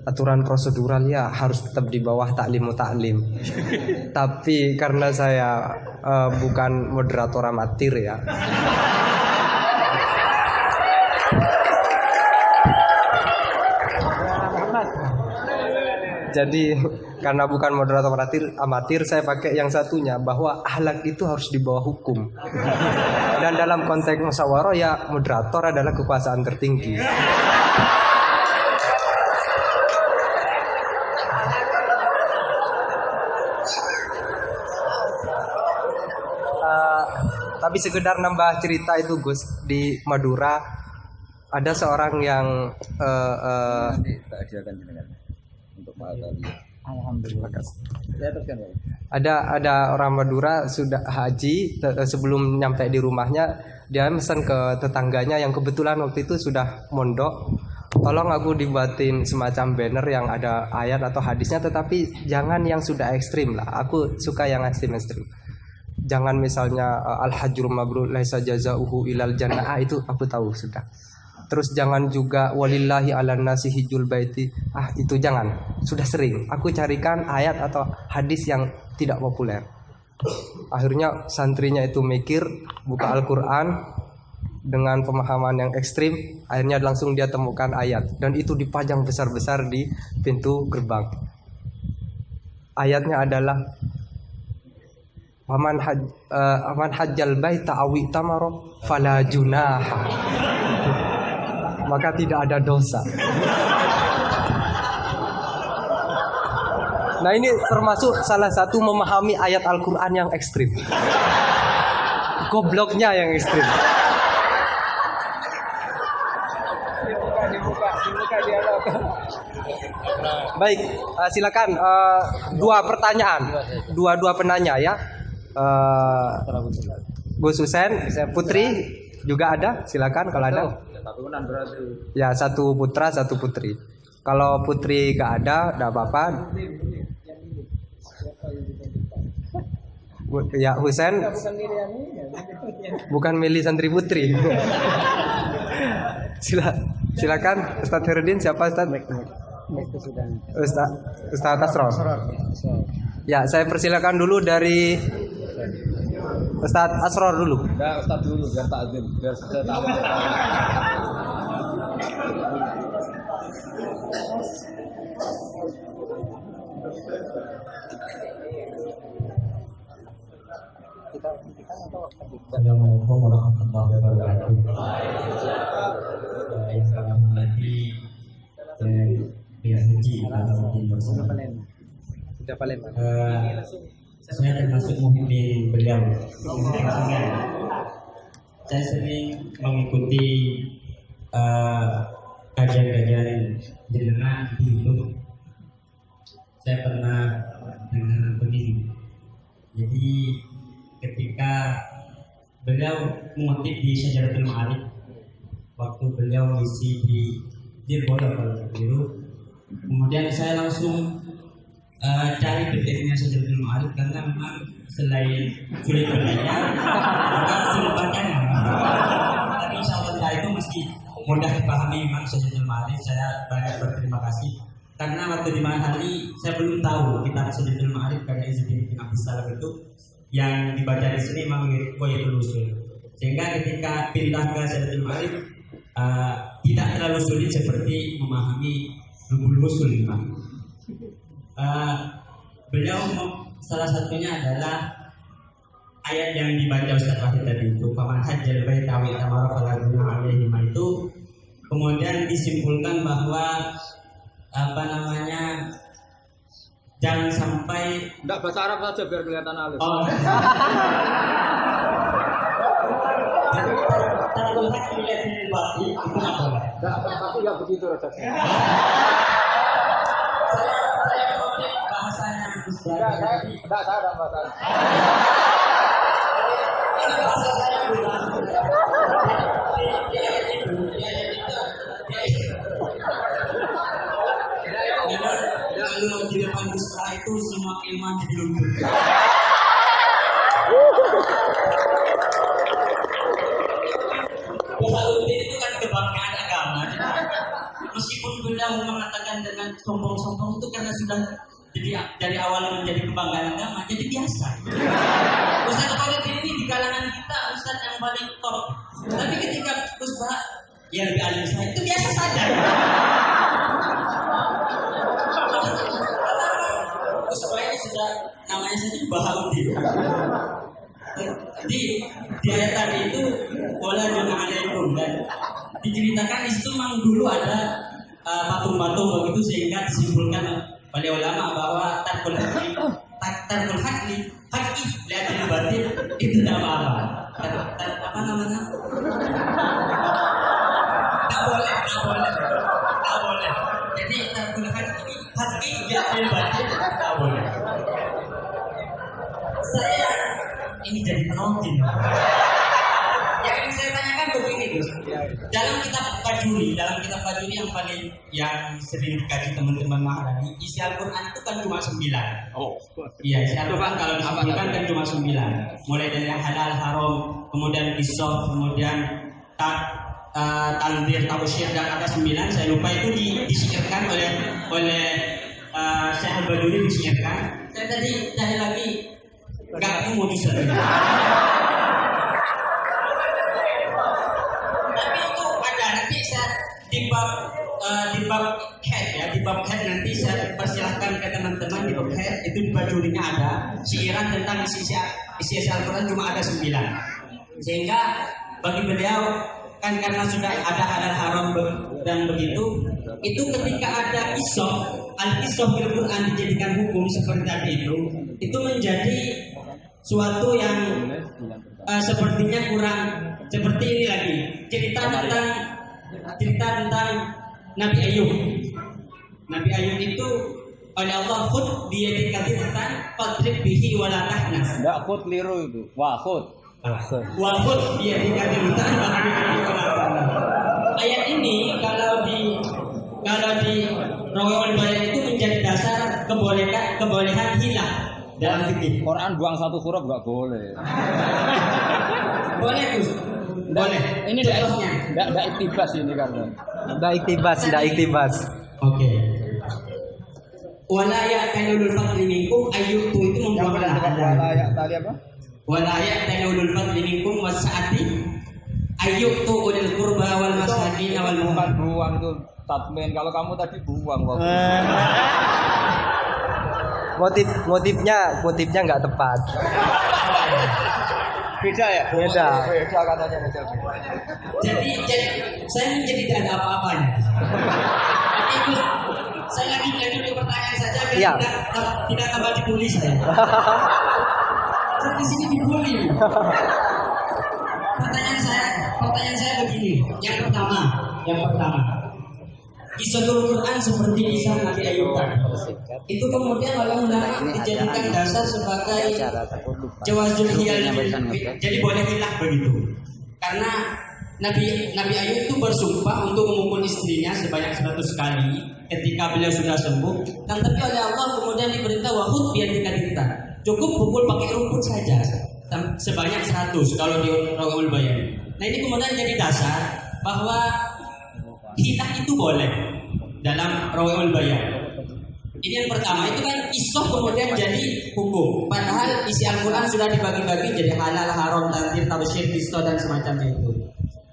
aturan prosedural ya harus tetap di bawah taklimu taklim. Tapi karena saya bukan moderator amatir ya. Jadi karena bukan moderator amatir saya pakai yang satunya bahwa akhlak itu harus di bawah hukum. Dan dalam konteks musyawarah ya moderator adalah kekuasaan tertinggi. Tapi sekedar nambah cerita itu Gus, di Madura ada seorang yang Alhamdulillah. Ada orang Madura sudah haji sebelum nyampe di rumahnya dia pesan ke tetangganya yang kebetulan waktu itu sudah mondok, tolong aku dibuatin semacam banner yang ada ayat atau hadisnya tetapi jangan yang sudah ekstrim lah, aku suka yang ekstrim. Jangan misalnya al-hajjul mabrur laisa jazaohu ilal jannah, itu aku tahu sudah. Terus jangan juga walillahi 'alan nasi hijjul baiti. Itu jangan. Sudah sering. Aku carikan ayat atau hadis yang tidak populer. Akhirnya santrinya itu mikir, buka Al-Qur'an dengan pemahaman yang ekstrim, akhirnya langsung dia temukan ayat dan itu dipajang besar-besar di pintu gerbang. Ayatnya adalah Waman hajjal baita awi tamaro fala junaha. Maka tidak ada dosa. Nah ini termasuk salah satu memahami ayat Al-Quran yang ekstrim. Gobloknya yang ekstrim. Baik, silakan dua pertanyaan, dua penanya ya. Gus Husain, Putri juga ada, silakan kalau ada. Ya satu putra satu putri. Kalau putri gak ada, tidak apa-apa. Ya Husain, bukan milih santri putri. Silakan Ustadz Herudin, siapa Ustadz? Ustadz Asror. Ya saya persilakan dulu dari Ustadz Asror dulu. Enggak, Ustadz dulu biar takzim, biar saya tahu. Assalamualaikum warahmatullahi wabarakatuh. Yang saya hormati pihak haji Sudah paling. Saya termasuk muhibbi beliau. Saya sering mengikuti kajian-kajian jenengan di YouTube, saya pernah dengar begini. Jadi ketika beliau mengutip di Syajaratul Ma'arif, waktu beliau mengisi di Dirboda kalau tidak keliru, kemudian saya langsung cari PDF-nya Syajaratul Ma'arif karena memang selain sulit bacanya, juga sulit bacanya. Tapi insya Allah itu mesti mudah dipahami memang Syajaratul Ma'arif. Saya banyak berterima kasih karena waktu di Mahali saya belum tahu kitab Syajaratul Ma'arif karya Izzuddin bin Abdus Salam itu yang dibaca di sini memang Ghayatul Usul. Sehingga ketika pindah ke Syajaratul Ma'arif tidak terlalu sulit seperti memahami Lubul Usul memang. Beliau salah satunya adalah ayat yang dibaca Ustaz Wahid tadi itu, faman hajjal baita wa tamara fala junaha alaihi, itu kemudian disimpulkan bahwa jangan sampai Enggak, bahasa Arab saja biar kelihatan halus. Tarkul haqi lillahi batil itu apa? Tapi enggak begitu rasanya. Saya mengutip bahasanya Ustaz. Enggak salah bahasa. Bahasa saya bukan. Kalau di depan Ustaz itu semua ilmu jadi luntur. Bahaluddin itu kan kebanggaan agama. Meskipun beliau mengatakan dengan sombong-sombong itu karena sudah jadi dari awal menjadi kebanggaan agama, jadi biasa. Ustaz Bahaluddin ini di kalangan kita Ustaz yang paling top. Tapi ketika Ustaz yang lebih alim saya itu biasa saja. Supaya sudah namanya saja Bahaluddin. Di ayat tadi itu wala junaha alaikum, dan diceritakan di situ memang dulu ada patung-patung begitu, sehingga disimpulkan oleh ulama bahwa tarkul haqli lihatin batin itu tidak apa-apa. Apa namanya? Tak boleh. Jadi tarkul haqli lihatin batin tak boleh. Saya ini jadi penonton. Yang ingin saya tanyakan begini, Gus. Dalam kitab Bajuri yang sering dikaji teman-teman Maharani, isi Al-Quran itu kan cuma 9. Oh. Iya, isi Al-Quran kalau disebutkan kan cuma 9. Mulai dari yang halal, haram, kemudian qisas, kemudian tanzir, tausyir, dan kata 9. Saya lupa itu disihirkan oleh Syekh Al-Bajuri, disihirkan. Saya tadi cari lagi. Enggak mau disebut. Tapi itu ada nanti saya di bab head ya, di bab head nanti saya persilahkan ke teman-teman di bab head itu di bajurinya ada siiran tentang isi Al-Quran cuma ada 9. Sehingga bagi beliau kan karena sudah ada halal haram dan begitu, itu ketika ada al-qisah bil Quran dijadikan hukum seperti tadi itu menjadi suatu yang sepertinya kurang seperti ini lagi. Cerita tentang Nabi Ayub. Nabi Ayub itu oleh Allah khud biyadika tentang fadrib bihi wala tahnas. Enggak khud liru itu. Wa khud biyadika tentang fadrib bihi wala tahnas. Ayat ini kalau di Rawaiul Bayan itu menjadi dasar kebolehan hilah. Dalam fikih Quran buang satu huruf enggak boleh. Boleh Gus. Boleh. Ini enggak iktibas ini karena. Tidak iktibas. Oke. Wala ya'talul fadli minkum ayyutu itu membuang Ayat tadi apa? Wala ya'talul fadli minkum wasa'ati ayyutu ulil qurba wal masakin wal Bukan buang itu tatmin. Kalau kamu tadi buang waktu. Motifnya nggak tepat. Beda ya? Beda katanya beda. Jadi saya menjadi tidak ada apa-apanya. Itu saya lagi pertanyaan saja biar Iya. tidak tambah dibully saya. Saya di sini dibully. Pertanyaan saya begini. Yang pertama, Yang pertama, kisahul Quran seperti kisah Nabi Ayub tadi. Itu kemudian oleh ulama dijadikan dasar sebagai jawazul hiyal. Jadi boleh hilah begitu. Karena Nabi Ayub itu bersumpah untuk memukul istrinya sebanyak 100 kali ketika beliau sudah sembuh. Dan tapi oleh Allah kemudian diperintah wahud biar kita cukup pukul pakai rumput saja sebanyak 100 kalau di Rawahul Bayan. Nah ini kemudian jadi dasar bahwa hilah itu boleh dalam Rawahul Bayan. Ini yang pertama, itu kan isoh kemudian jadi hukum. Padahal isi Al-Quran sudah dibagi-bagi jadi halal, haram, tanzir, tabsyir, pisto dan semacamnya itu.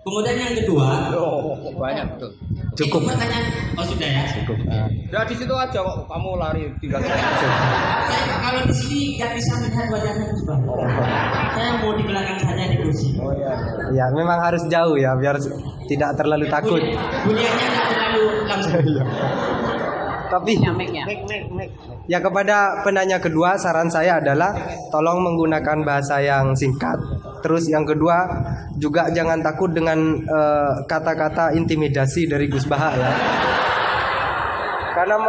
Kemudian yang kedua, Banyak betul. Cukup. itu pertanyaan, oh sudah ya. Cukup. Ya di situ aja kok kamu lari tinggal. Saya kalau di sini nggak bisa melihat wajahnya Gus Bang. Saya mau di belakang saja di kursi. Ya, memang harus jauh ya biar tidak terlalu takut. Buniannya nggak terlalu langsung. Tapi ya kepada penanya kedua saran saya adalah tolong menggunakan bahasa yang singkat. Terus yang kedua juga jangan takut dengan kata-kata intimidasi dari Gus Baha ya. Karena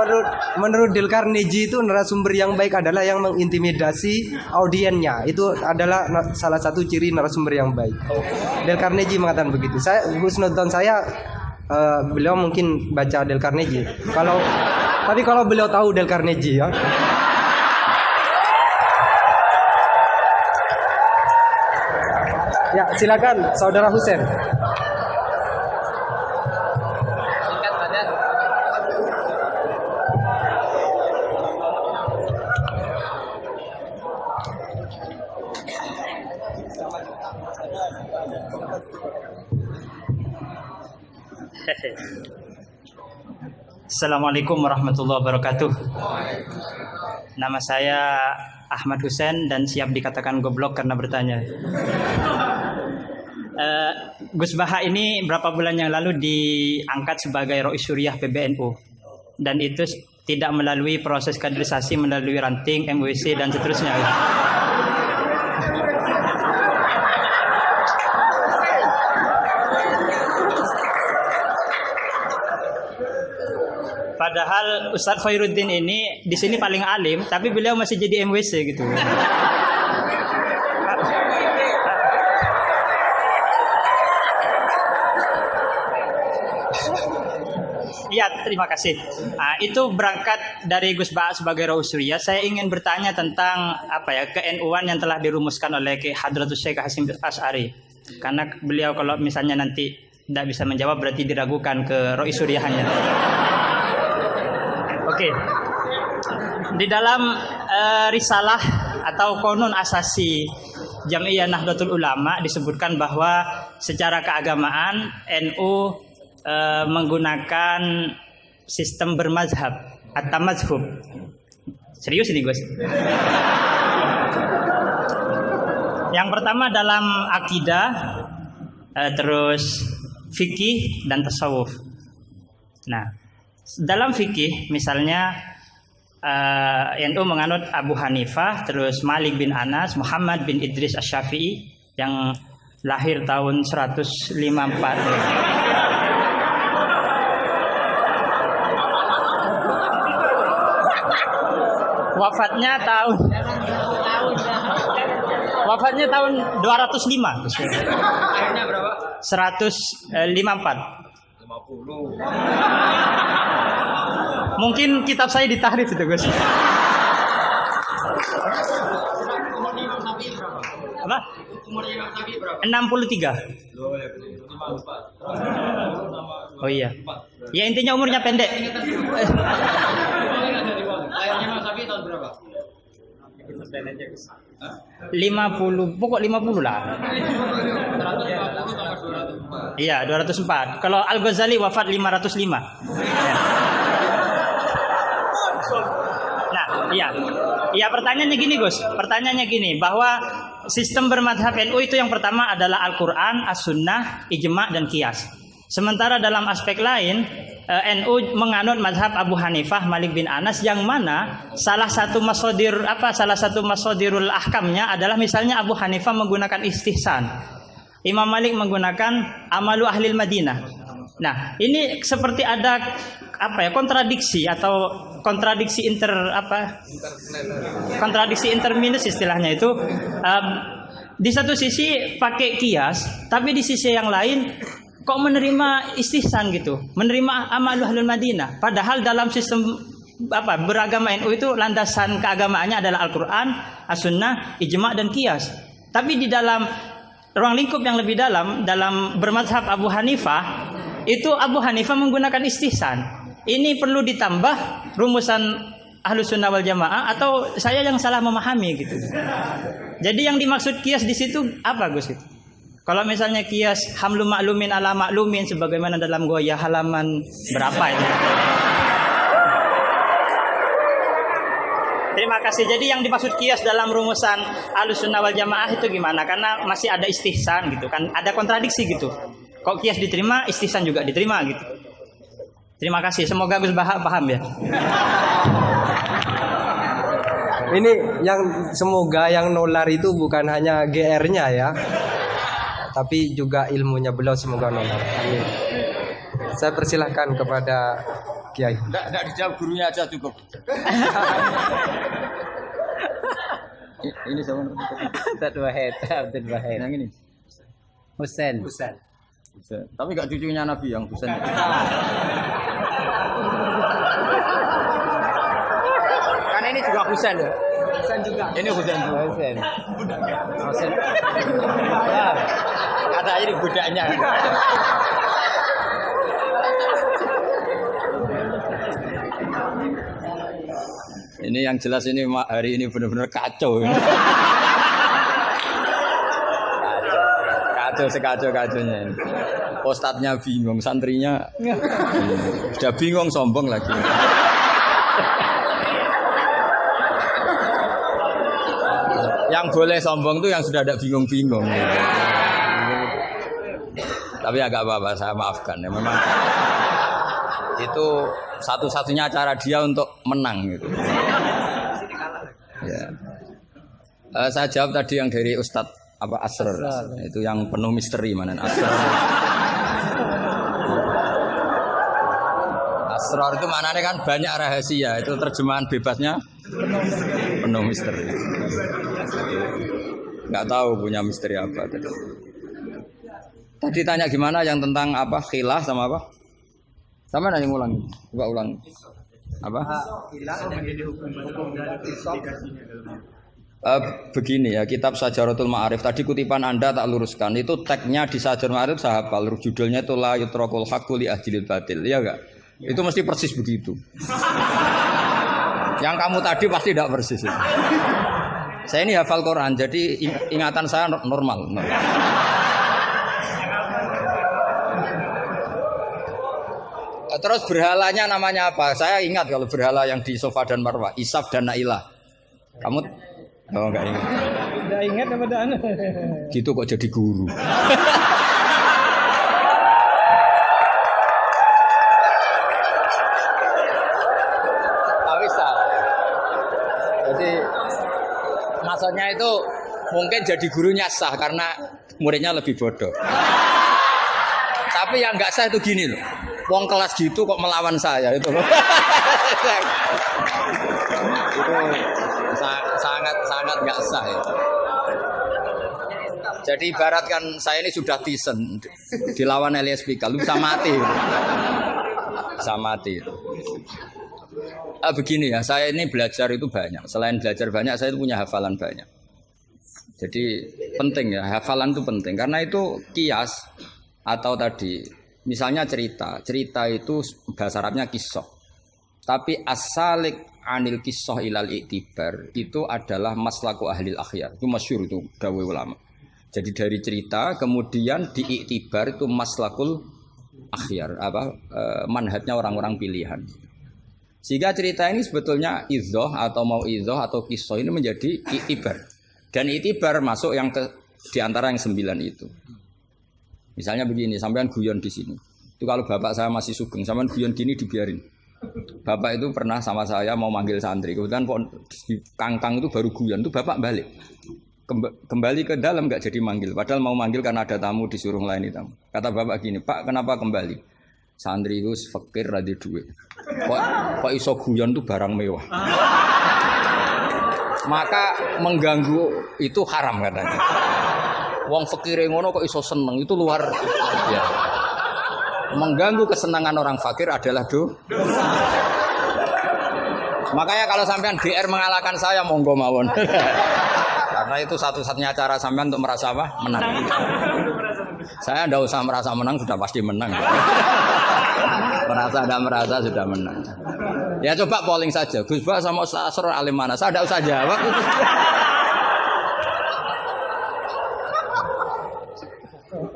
menurut Dale Carnegie itu narasumber yang baik adalah yang mengintimidasi audiennya. Itu adalah salah satu ciri narasumber yang baik. Dale Carnegie mengatakan begitu. Husnuzon saya beliau mungkin baca Dale Carnegie. Tapi kalau beliau tahu Dale Carnegie ya. Ya, silakan Saudara Husen. Singkat saja. Assalamualaikum warahmatullahi wabarakatuh. Nama saya Ahmad Husen dan siap dikatakan goblok karena bertanya. Gus Baha ini berapa bulan yang lalu diangkat sebagai Rois Syuriah PBNU dan itu tidak melalui proses kaderisasi, melalui ranting, MUIC dan seterusnya. Padahal Ustadz Khairuddin ini di sini paling alim, tapi beliau masih jadi MWC gitu. Iya, terima kasih. Nah, itu berangkat dari Gus Baha sebagai Rois Syuriah. Saya ingin bertanya tentang ke-NU-an yang telah dirumuskan oleh Ki Hadratus Syekh Hasyim Asy'ari. Karena beliau kalau misalnya nanti tidak bisa menjawab berarti diragukan ke Rois Syuriahnya. Oke. Di dalam risalah atau konun asasi Jam'iyah Nahdlatul Ulama disebutkan bahwa secara keagamaan NU menggunakan sistem bermazhab atau mazhub. Serius ini Gus. Yang pertama dalam akidah, terus fikih dan tasawuf. Nah, dalam fikih misalnya NU menganut Abu Hanifah, terus Malik bin Anas, Muhammad bin Idris Asy-Syafi'i yang lahir tahun 154. Wafatnya tahun 205. Akhirnya berapa? 154. 50. Mungkin kitab saya ditahrif itu, Gus. Umurnya Imam Syafi'i berapa? Apa? Umurnya Imam Syafi'i berapa? 63. Oh iya. Ya intinya umurnya pendek. Lahirnya Imam Syafi'i tahun berapa? 50, pokok 50 lah. 140 tambah 204. Iya, 204. Kalau Al-Ghazali wafat 505. Ya. Nah, iya. Ya pertanyaannya gini, Gus. Pertanyaannya gini, bahwa sistem bermadhab NU itu yang pertama adalah Al-Quran, As-Sunnah, Ijma' dan Qiyas. Sementara dalam aspek lain, NU menganut mazhab Abu Hanifah, Malik bin Anas, yang mana salah satu masodirul ahkamnya adalah misalnya Abu Hanifah menggunakan istihsan, Imam Malik menggunakan amalu ahlil Madinah. Nah, ini seperti ada apa ya, kontradiksi atau kontradiksi kontradiksi interminus istilahnya itu. Di satu sisi pakai kias, tapi di sisi yang lain kok menerima istihsan gitu, menerima amal ahlul Madinah. Padahal dalam sistem beragama NU itu landasan keagamaannya adalah Al-Quran, As-Sunnah, Ijma' dan Qiyas. Tapi di dalam ruang lingkup yang lebih dalam bermadzhab Abu Hanifah, itu Abu Hanifah menggunakan istihsan. Ini perlu ditambah rumusan Ahlus Sunnah wal Jamaah atau saya yang salah memahami gitu. Jadi yang dimaksud Qiyas di situ apa, Gus? Kalau misalnya Qiyas hamlu maklumin ala maklumin sebagaimana dalam Ghoyah halaman berapa itu? Terima kasih. Jadi yang dimaksud Qiyas dalam rumusan Ahlus Sunnah wal Jamaah itu gimana? Karena masih ada istihsan gitu kan, ada kontradiksi gitu. Kok Qiyas diterima, istihsan juga diterima gitu. Terima kasih. Semoga Gus paham ya. Ini semoga yang nular itu bukan hanya GR-nya ya, tapi juga ilmunya beliau semoga nular. Amin. Saya persilahkan kepada Kiai. Enggak dijawab, gurunya aja cukup. Ini siapa? Abdul Wahid. Yang ini. Husain. Tapi enggak cucunya Nabi yang Husain. Karena ini juga Husain ya. Ini Husain. Husain. Ya. Kata ini budaknya. Ini yang jelas ini hari ini benar-benar kacau. Kacau sekacau-kacaunya ini. Ustadznya bingung, santrinya sudah bingung, sombong lagi. Yang boleh sombong tuh yang sudah ada bingung-bingung. Tapi agak apa-apa, saya maafkan ya. Memang itu satu-satunya cara dia untuk menang gitu. Ya. Saya jawab tadi yang dari Ustadz Asrar. Itu yang penuh misteri mana Asrar. Asrar itu maknanya kan banyak rahasia. Itu terjemahan bebasnya penuh misteri. Nggak tahu punya misteri apa tadi. Tadi tanya gimana yang tentang apa khilaf sama apa? Sama nanya ulang, coba ulang. Apa? Begini ya, kitab Sajaratul Ma'arif tadi kutipan Anda tak luruskan. Itu tagnya di Sajaratul Ma'arif saya hafal. Judulnya itu la yutrakul haqqu li ahdil batil. Iya enggak? Itu mesti persis begitu. Yang kamu tadi pasti tidak persis. Saya ini hafal Quran, jadi ingatan saya normal. Terus berhalanya namanya apa? Saya ingat kalau berhala yang di Sofa dan Marwah, Isaf dan Nailah. Kamu enggak ingat? Enggak ingat apa dah? Gitu kok jadi guru. Jadi maksudnya itu mungkin jadi gurunya sah karena muridnya lebih bodoh. Tapi yang nggak sah itu gini loh. Wong kelas gitu kok melawan saya itu loh. Itu sangat nggak sah ya. Jadi ibaratkan saya ini sudah tisen dilawan LSPK, lu bisa mati. Bisa mati. Begini ya, saya ini belajar itu banyak. Selain belajar banyak, saya itu punya hafalan banyak. Jadi penting ya, hafalan itu penting karena itu kias atau tadi misalnya cerita itu bahasa Arabnya kisah. Tapi asalik anil kisah ilal iktibar itu adalah maslaku ahlil akhyar. Itu masyhur itu dawuh ulama. Jadi dari cerita kemudian diiktibar itu maslakul akhyar, manhajnya orang-orang pilihan. Sehingga cerita ini sebetulnya idzoh atau mau idzoh atau kisah ini menjadi iktibar. Dan iktibar masuk yang di antara yang 9 itu. Misalnya begini, sampean guyon di sini. Itu kalau bapak saya masih sugeng, sampean guyon gini dibiarin. Bapak itu pernah sama saya mau manggil santri. Kemudian di kangkang itu baru guyon, itu bapak balik. Kembali ke dalam nggak jadi manggil. Padahal mau manggil karena ada tamu disuruh melayani tamu. Kata bapak gini, Pak kenapa kembali? santri itu fakir ra di duit. Kok iso guyon tuh barang mewah. Maka mengganggu itu haram katanya. Wong fakire ngono kok iso seneng itu luar ya. Mengganggu kesenangan orang fakir adalah dosa. Makanya kalau sampean GR mengalahkan saya monggo mawon. Karena itu satu-satunya cara sampean untuk merasa apa? Menang. Saya ndak usah merasa menang sudah pasti menang. Merasa tidak merasa sudah menang. Ya coba polling saja. Gus Bak sama Ustaz Asror alim mana? Saya tidak usah jawab.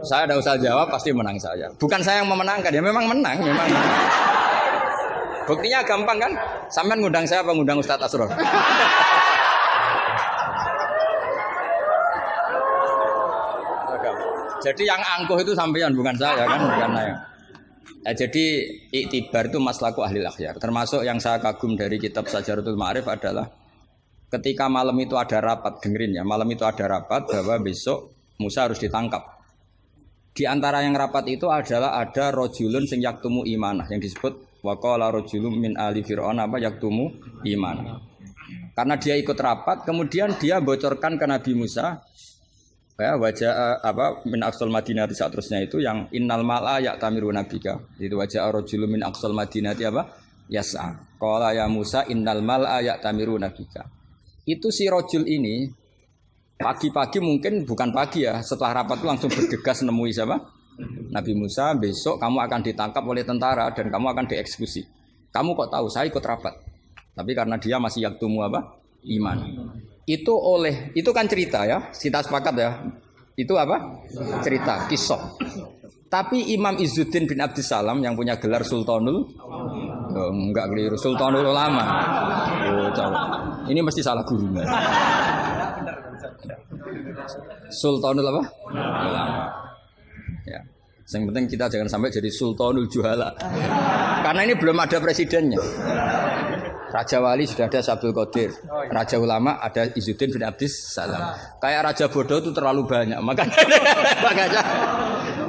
Saya tidak usah jawab pasti menang saya. Bukan saya yang memenangkan, ya memang menang, memang. Buktinya gampang kan? Sampean ngundang saya apa ngundang Ustaz Asror? Jadi yang angkuh itu sampean bukan saya kan, bukan saya. Nah, jadi iktibar itu maslaku ahli akhyar. Termasuk yang saya kagum dari kitab Sajaratul Ma'arif adalah ketika malam itu ada rapat, dengerin ya, malam itu ada rapat bahwa besok Musa harus ditangkap. Di antara yang rapat itu adalah ada rojulun sing yaktumu imanah yang disebut waqala rojulun min ali fir'aun apa yaktumu imanah. Karena dia ikut rapat, kemudian dia bocorkan ke Nabi Musa ya wajah apa min aqsal madinati seterusnya itu yang innal mala ya'tamiru nabika. Itu wajah rojulun min aqsal madinati apa yas'a. Qala ya Musa innal mala ya'tamiru nabika. Itu si rojul ini pagi-pagi mungkin bukan pagi ya, setelah rapat itu langsung bergegas nemui siapa? Nabi Musa, besok kamu akan ditangkap oleh tentara dan kamu akan dieksekusi. Kamu kok tahu? Saya ikut rapat. Tapi karena dia masih yaktumu apa? Iman. Itu kan cerita ya, kita sepakat ya. Itu apa? Cerita, kisah. Tapi Imam Izzuddin bin Abdissalam yang punya gelar Sultanul enggak keliru, Sultanul Ulama. Oh, ini mesti salah gurunya. Sultanul apa? Ulama. Ya. Yang penting kita jangan sampai jadi Sultanul Juhala. Karena ini belum ada presidennya. Raja Wali sudah ada Abdul Qadir. Raja Ulama ada Izzuddin bin Abdissalam. Kayak Raja Bodoh itu terlalu banyak. Makanya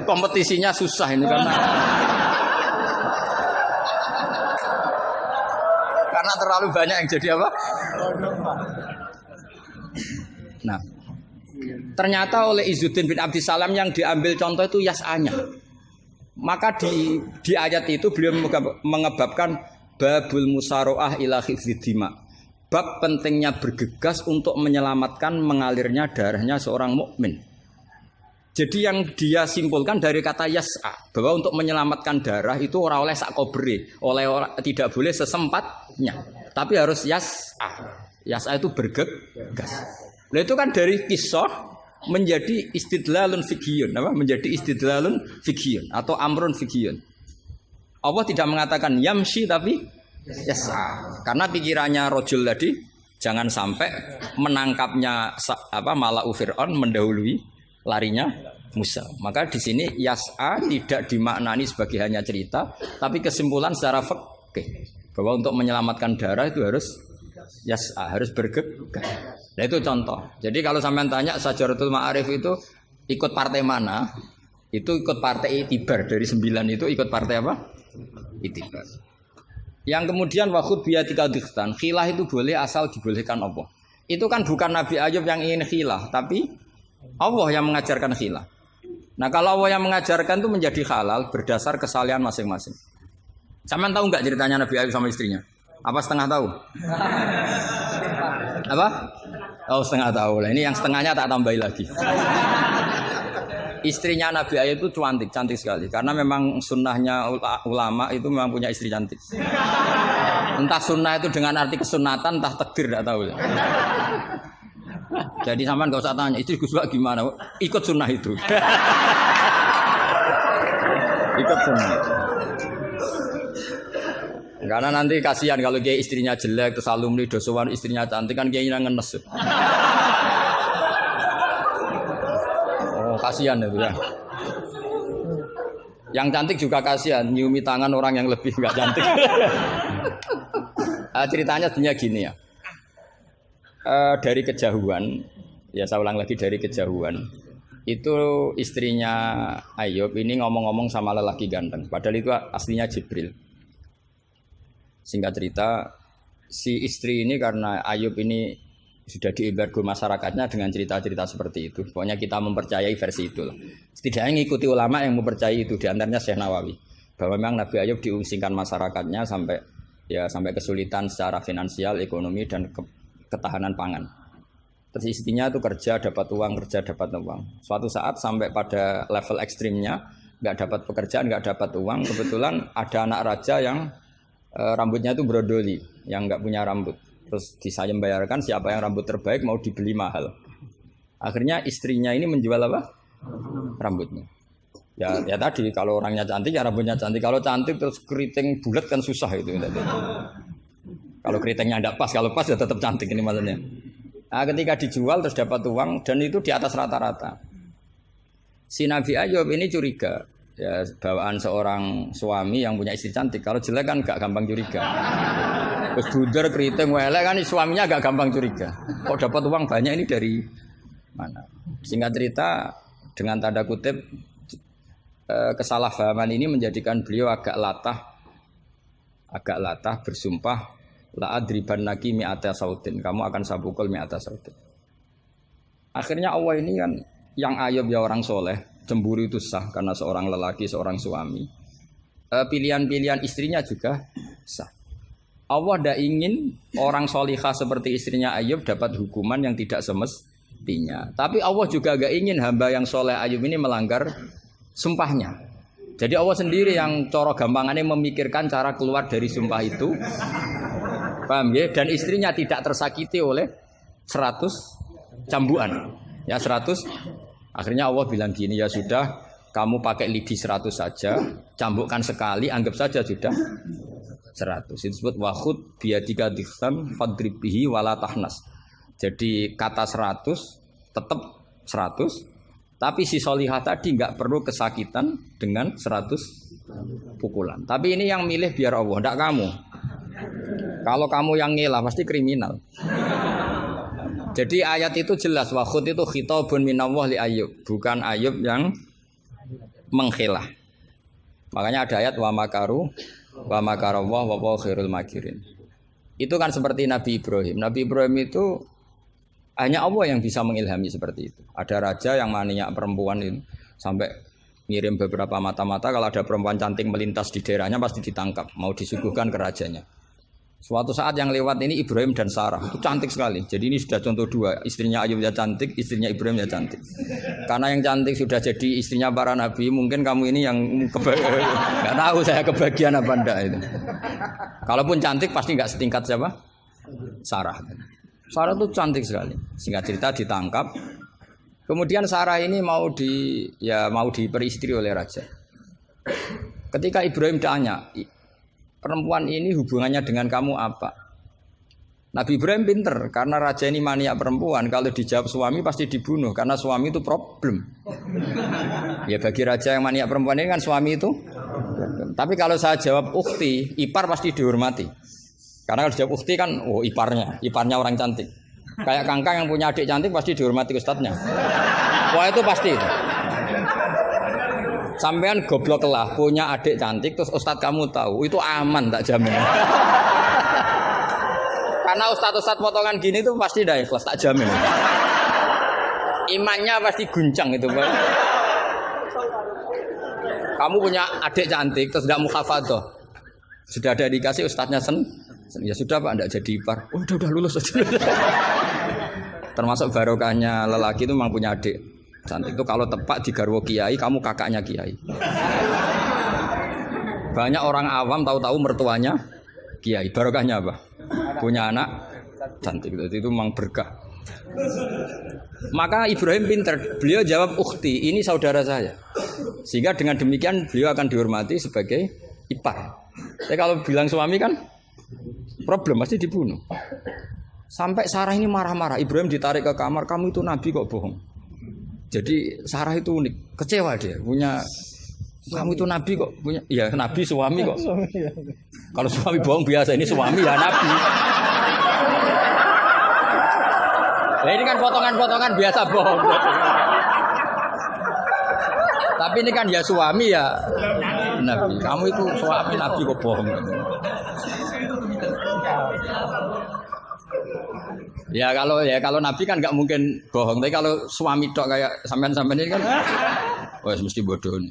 kompetisinya susah ini karena terlalu banyak yang jadi apa? Nah, ternyata oleh Izzuddin bin Abdissalam yang diambil contoh itu yas'anya. Maka di ayat itu beliau mengebabkan babul musaroah ila khifdidima. Bab pentingnya bergegas untuk menyelamatkan mengalirnya darahnya seorang mukmin. Jadi yang dia simpulkan dari kata yas'a bahwa untuk menyelamatkan darah itu ora oleh sak kobre, tidak boleh sesempatnya, tapi harus yas'a. Yas'a itu bergegas. Nah itu kan dari kisah menjadi istidlalun fiqhiyun, apa? Menjadi istidlalun fiqhiyun atau amrun fiqhiyun. Allah tidak mengatakan yamshi tapi yas'a. Karena pikirannya rojul tadi jangan sampai menangkapnya apa Mala'u Fir'aun mendahului larinya Musa. Maka di sini yas'a tidak dimaknani sebagai hanya cerita, tapi kesimpulan secara fikih bahwa untuk menyelamatkan darah itu harus yas'a, harus bergegas. Nah itu contoh. Jadi kalau sampean tanya Sajaratul Ma'arif itu ikut partai mana? Itu ikut partai Itibar. Dari 9 itu ikut partai apa? Itibar. Yang kemudian wakhud biyatika dikhtan. Khilah itu boleh asal dibolehkan Allah. Itu kan bukan Nabi Ayub yang ingin khilah, tapi Allah yang mengajarkan khilah. Nah kalau Allah yang mengajarkan itu menjadi halal berdasar kesalahan masing-masing. Sampean tahu nggak ceritanya Nabi Ayub sama istrinya? Apa setengah tahu? Apa? Oh setengah tahu lah. Ini yang setengahnya tak tambahin lagi. Istrinya Nabi Ayub itu cantik sekali. Karena memang sunnahnya ulama itu memang punya istri cantik. Entah sunnah itu dengan arti kesunatan, entah takdir tidak tahu. Jadi sampean gak usah tanya istri Gus Bak gimana, ikut sunnah itu. Ikut sunnah. Karena nanti kasihan kalau dia istrinya jelek terus alumni dosowan istrinya cantik kan kayaknya ngenes. Oh kasihan itu ya. Yang cantik juga kasihan nyiumi tangan orang yang lebih nggak cantik. Ceritanya sebenarnya gini ya. Dari kejauhan, ya saya ulang lagi dari kejauhan. itu istrinya Ayub ini ngomong-ngomong sama lelaki ganteng. Padahal itu aslinya Jibril. Singkat cerita, si istri ini karena Ayub ini sudah diembargo masyarakatnya dengan cerita-cerita seperti itu. Pokoknya kita mempercayai versi itu. Setidaknya mengikuti ulama yang mempercayai itu, diantaranya Syekh Nawawi. Bahwa memang Nabi Ayub diungsingkan masyarakatnya sampai kesulitan secara finansial, ekonomi, dan ketahanan pangan. Terus istrinya itu kerja dapat uang. Suatu saat sampai pada level ekstrimnya, nggak dapat pekerjaan, nggak dapat uang. Kebetulan ada anak raja yang rambutnya itu brodoli, yang nggak punya rambut. Terus disayem bayarkan siapa yang rambut terbaik mau dibeli mahal. Akhirnya istrinya ini menjual apa? Rambutnya. Ya tadi kalau orangnya cantik ya rambutnya cantik. Kalau cantik terus keriting bulat kan susah itu. Kalau keritingnya tidak pas, kalau pas ya tetap cantik ini maksudnya. Nah, ketika dijual terus dapat uang dan itu di atas rata-rata. Si Nabi Ayub ini curiga. Ya bawaan seorang suami yang punya istri cantik. Kalau jelek kan gak gampang curiga. Terus bunder keriting welek kan suaminya agak gampang curiga. Kok dapat uang banyak ini dari mana? Singkat cerita dengan tanda kutip kesalahpahaman ini menjadikan beliau agak latah bersumpah la adribannaki mi'ata sautin, kamu akan saya pukul mi'ata sautin. Akhirnya Allah ini kan yang Ayub ya orang soleh, cemburu itu sah karena seorang lelaki, seorang suami. Pilihan-pilihan istrinya juga sah. Allah tidak ingin orang solihah seperti istrinya Ayub dapat hukuman yang tidak semestinya. Tapi Allah juga gak ingin hamba yang soleh Ayub ini melanggar sumpahnya. Jadi Allah sendiri yang coro gampangannya memikirkan cara keluar dari sumpah itu. Paham ya? Dan istrinya tidak tersakiti oleh 100 cambuan. Ya 100. Akhirnya Allah bilang gini, ya sudah kamu pakai lidi 100 saja, cambukkan sekali, anggap saja sudah 100. Itu disebut wahud biadika dikham fadrib bihi wala tahnas. Jadi kata 100 tetap 100, tapi si solihah tadi nggak perlu kesakitan dengan 100 pukulan. Tapi ini yang milih biar Allah, tidak kamu. Kalau kamu yang ngelah pasti kriminal. Jadi ayat itu jelas, wahud itu khitabun minallah li Ayub, bukan Ayub yang mengkhilah. Makanya ada ayat wa makaru wa makarallah wa huwa khairul makirin. Itu kan seperti Nabi Ibrahim. Nabi Ibrahim itu hanya Allah yang bisa mengilhami seperti itu. Ada raja yang maniak perempuan itu sampai ngirim beberapa mata-mata kalau ada perempuan cantik melintas di daerahnya pasti ditangkap, mau disuguhkan ke rajanya. Suatu saat yang lewat ini Ibrahim dan Sarah, itu cantik sekali. Jadi ini sudah contoh dua, istrinya Ayub ya cantik, istrinya Ibrahim ya cantik. Karena yang cantik sudah jadi istrinya para nabi, mungkin kamu ini yang nggak tahu saya kebagian apa enggak itu. Kalaupun cantik pasti nggak setingkat siapa? Sarah. Sarah itu cantik sekali. Singkat cerita ditangkap. Kemudian Sarah ini mau diperistri oleh raja. Ketika Ibrahim tanya, perempuan ini hubungannya dengan kamu apa? Nabi Ibrahim pinter karena raja ini maniak perempuan. Kalau dijawab suami pasti dibunuh karena suami itu problem. Ya bagi raja yang maniak perempuan ini kan suami itu problem. Tapi kalau saya jawab ukhti, ipar pasti dihormati. Karena kalau dijawab ukhti kan iparnya orang cantik. Kayak Kangkang yang punya adik cantik pasti dihormati ustadznya. Wah itu pasti. Sampean goblok lah punya adik cantik terus ustadz kamu tahu itu aman tak jamin. Karena ustadz potongan gini tuh pasti dah ikhlas tak jamin. Imannya pasti guncang itu Pak. Kamu punya adik cantik terus tidak mukhafadzah. Sudah ada dikasih ustadznya ya sudah Pak enggak jadi ipar. Oh udah lulus aja. Termasuk barokahnya lelaki itu memang punya adik cantik itu kalau tepat di garwo kiai kamu kakaknya kiai. Banyak orang awam tahu-tahu mertuanya kiai. Barokahnya apa? Punya anak cantik itu memang berkah. Maka Ibrahim pinter, beliau jawab ukhti, ini saudara saya. Sehingga dengan demikian beliau akan dihormati sebagai ipar. Tapi kalau bilang suami kan problem pasti dibunuh. Sampai Sarah ini marah-marah. Ibrahim ditarik ke kamar, kamu itu nabi kok bohong. Jadi Sarah itu unik, kecewa dia punya kamu itu nabi kok punya, ya nabi suami kok. Kalau suami bohong biasa, ini suami ya nabi. Nah ini kan potongan-potongan biasa bohong. Tapi ini kan ya suami ya Nabi. Kamu itu suami Nabi kok bohong. Ya kalau Nabi kan nggak mungkin bohong. Tapi kalau suami tok kayak sampean-sampean ini kan, wah mesti bodoh.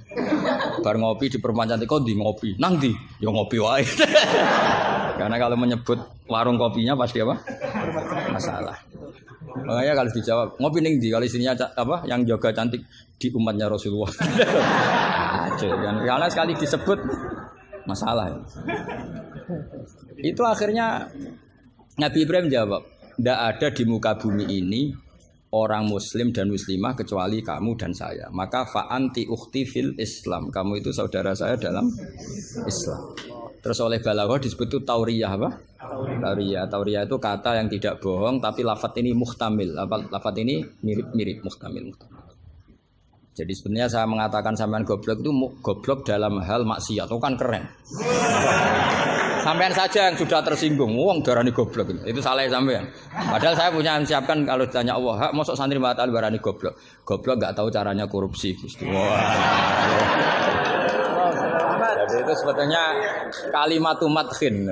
Bar ngopi di perempuan cantik kok di ngopi, nang di, ya ngopi wae. Karena kalau menyebut warung kopinya pasti apa? Masalah. Makanya kalau dijawab ngopi ning di, kalau istrinya apa yang jaga cantik di umatnya Rasulullah. Karena sekali disebut masalah. Itu akhirnya Nabi Ibrahim jawab, tidak ada di muka bumi ini orang muslim dan muslimah kecuali kamu dan saya. Maka fa'anti ukhti fil Islam. Kamu itu saudara saya dalam Islam. Terus oleh balaghah disebut itu tauriyah apa? Tauriyah. Tauriyah itu kata yang tidak bohong tapi lafaz ini muhtamil. Lafaz ini mirip-mirip muhtamil. Jadi sebenarnya saya mengatakan sampean goblok itu goblok dalam hal maksiat. Itu kan keren. Sampean saja yang sudah tersinggung, wong darani goblok itu salah sampean. Padahal saya punya siapkan kalau ditanya Allah, hak mosok santri batal darani goblok. Goblok enggak tahu caranya korupsi, Gusti. Jadi itu sebetulnya kalimatun madkhin.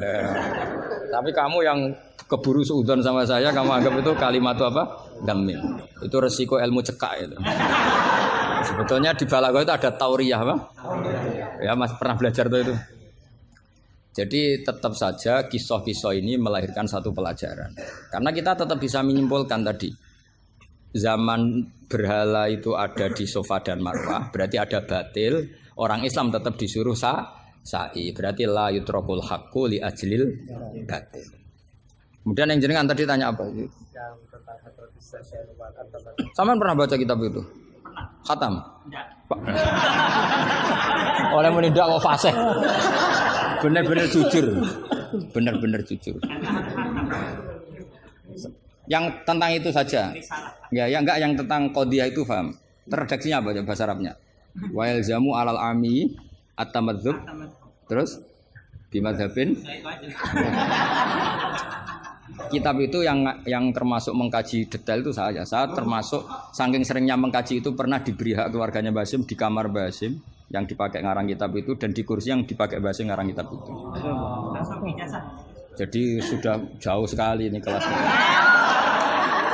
Tapi kamu yang keburu suudzon sama saya, kamu anggap itu kalimat apa? Damin. Itu resiko ilmu cekak itu. Sebetulnya di balaghah itu ada tauriyah apa? Ya, Mas pernah belajar tuh itu. Jadi tetap saja kisah-kisah ini melahirkan satu pelajaran. Karena kita tetap bisa menyimpulkan tadi. Zaman berhala itu ada di Safa dan Marwah, berarti ada batil. Orang Islam tetap disuruh sa'i. Berarti la yutrakul haqqu li ajlil batil. Kemudian yang jenengan tadi tanya apa? Sampean pernah baca kitab itu? Khatam? Oleh menindak kok fasih. Benar-benar jujur. Benar-benar jujur. Yang tentang itu saja. Ya, enggak yang tentang qadhiyah itu paham. Redaksinya apa bahasa Arabnya? Wa yalzamu alal ami at-tamadzub. Terus bimadzhabin. Kitab itu yang termasuk mengkaji detail itu saya termasuk saking seringnya mengkaji itu pernah diberi hak keluarganya Basim di kamar Basim yang dipakai ngarang kitab itu dan di kursi yang dipakai Basim ngarang kitab itu. Jadi sudah jauh sekali ini kelasnya.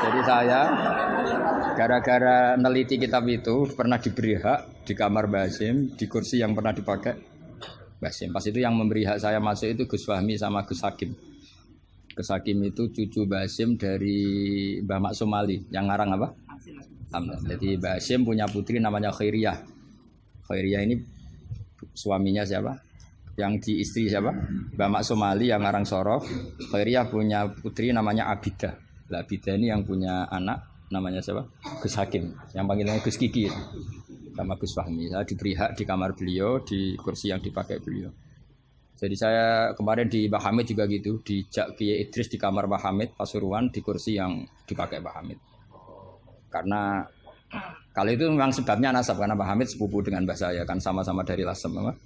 Jadi saya gara-gara neliti kitab itu pernah diberi hak di kamar Basim di kursi yang pernah dipakai Basim. Pas itu yang memberi hak saya masuk itu Gus Fahmi sama Gus Hakim. Gus Hakim itu cucu Basim dari Mbah Mak Somali yang ngarang apa? Jadi Basim punya putri namanya Khairiyah. Khairiyah ini suaminya siapa? Yang di istri siapa? Mbah Mak Somali yang ngarang Sorof. Khairiyah punya putri namanya Abidah. Lah Abidah ini yang punya anak namanya siapa? Gus Hakim. Yang panggilannya Gus Kiki sama Gus Fahmi. Saya diberi hak di kamar beliau di kursi yang dipakai beliau. Jadi saya kemarin di Mbah Hamid juga gitu, di Kiai Idris di kamar Mbah Hamid Pasuruan di kursi yang dipakai Mbah Hamid. Karena kalau itu memang sebabnya nasab karena Mbah Hamid sepupu dengan Mbah saya kan sama-sama dari Lasem apa?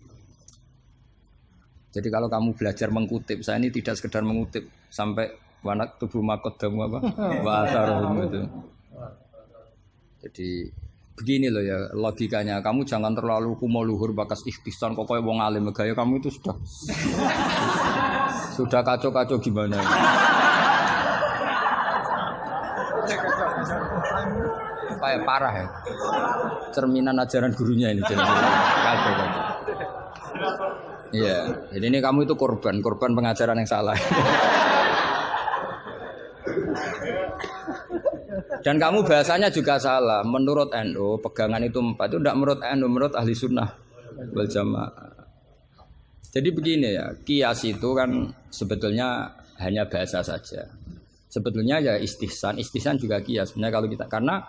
Jadi kalau kamu belajar mengutip, saya ini tidak sekedar mengutip sampai wanak tubuh makodamu apa? Wasarum itu. Jadi begini loh ya logikanya, kamu jangan terlalu kumo luhur bakas ikhtisan kok kayak wong alim gaya kamu itu sudah kacau-kacau gimana ya? Kayak parah ya, cerminan ajaran gurunya ini kacau. Iya, jadi ini kamu itu korban pengajaran yang salah. Dan kamu bahasanya juga salah. Menurut NU, pegangan itu 4 itu tidak menurut NU, menurut ahli sunnah wal jamaah. Jadi begini ya, kias itu kan sebetulnya hanya bahasa saja. Sebetulnya ya istihsan juga kias. Sebenarnya kalau kita, karena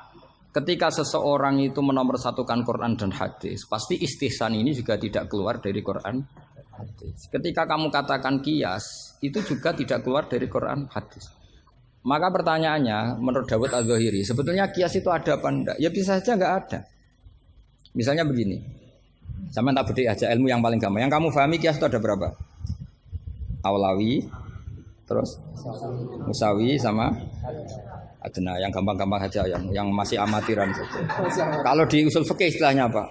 ketika seseorang itu menomorsatukan Quran dan hadis, pasti istihsan ini juga tidak keluar dari Quran hadis. Ketika kamu katakan kias, itu juga tidak keluar dari Quran hadis. Maka pertanyaannya, menurut Dawud Al-Zahiri, sebetulnya kias itu ada apa enggak? Ya bisa saja enggak ada. Misalnya begini, sama tak beda aja ilmu yang paling gampang. Yang kamu pahami kias itu ada berapa? Aulawi, terus Musawi sama Adna yang gampang-gampang saja, yang masih amatiran saja. Kalau di usul fikih istilahnya apa?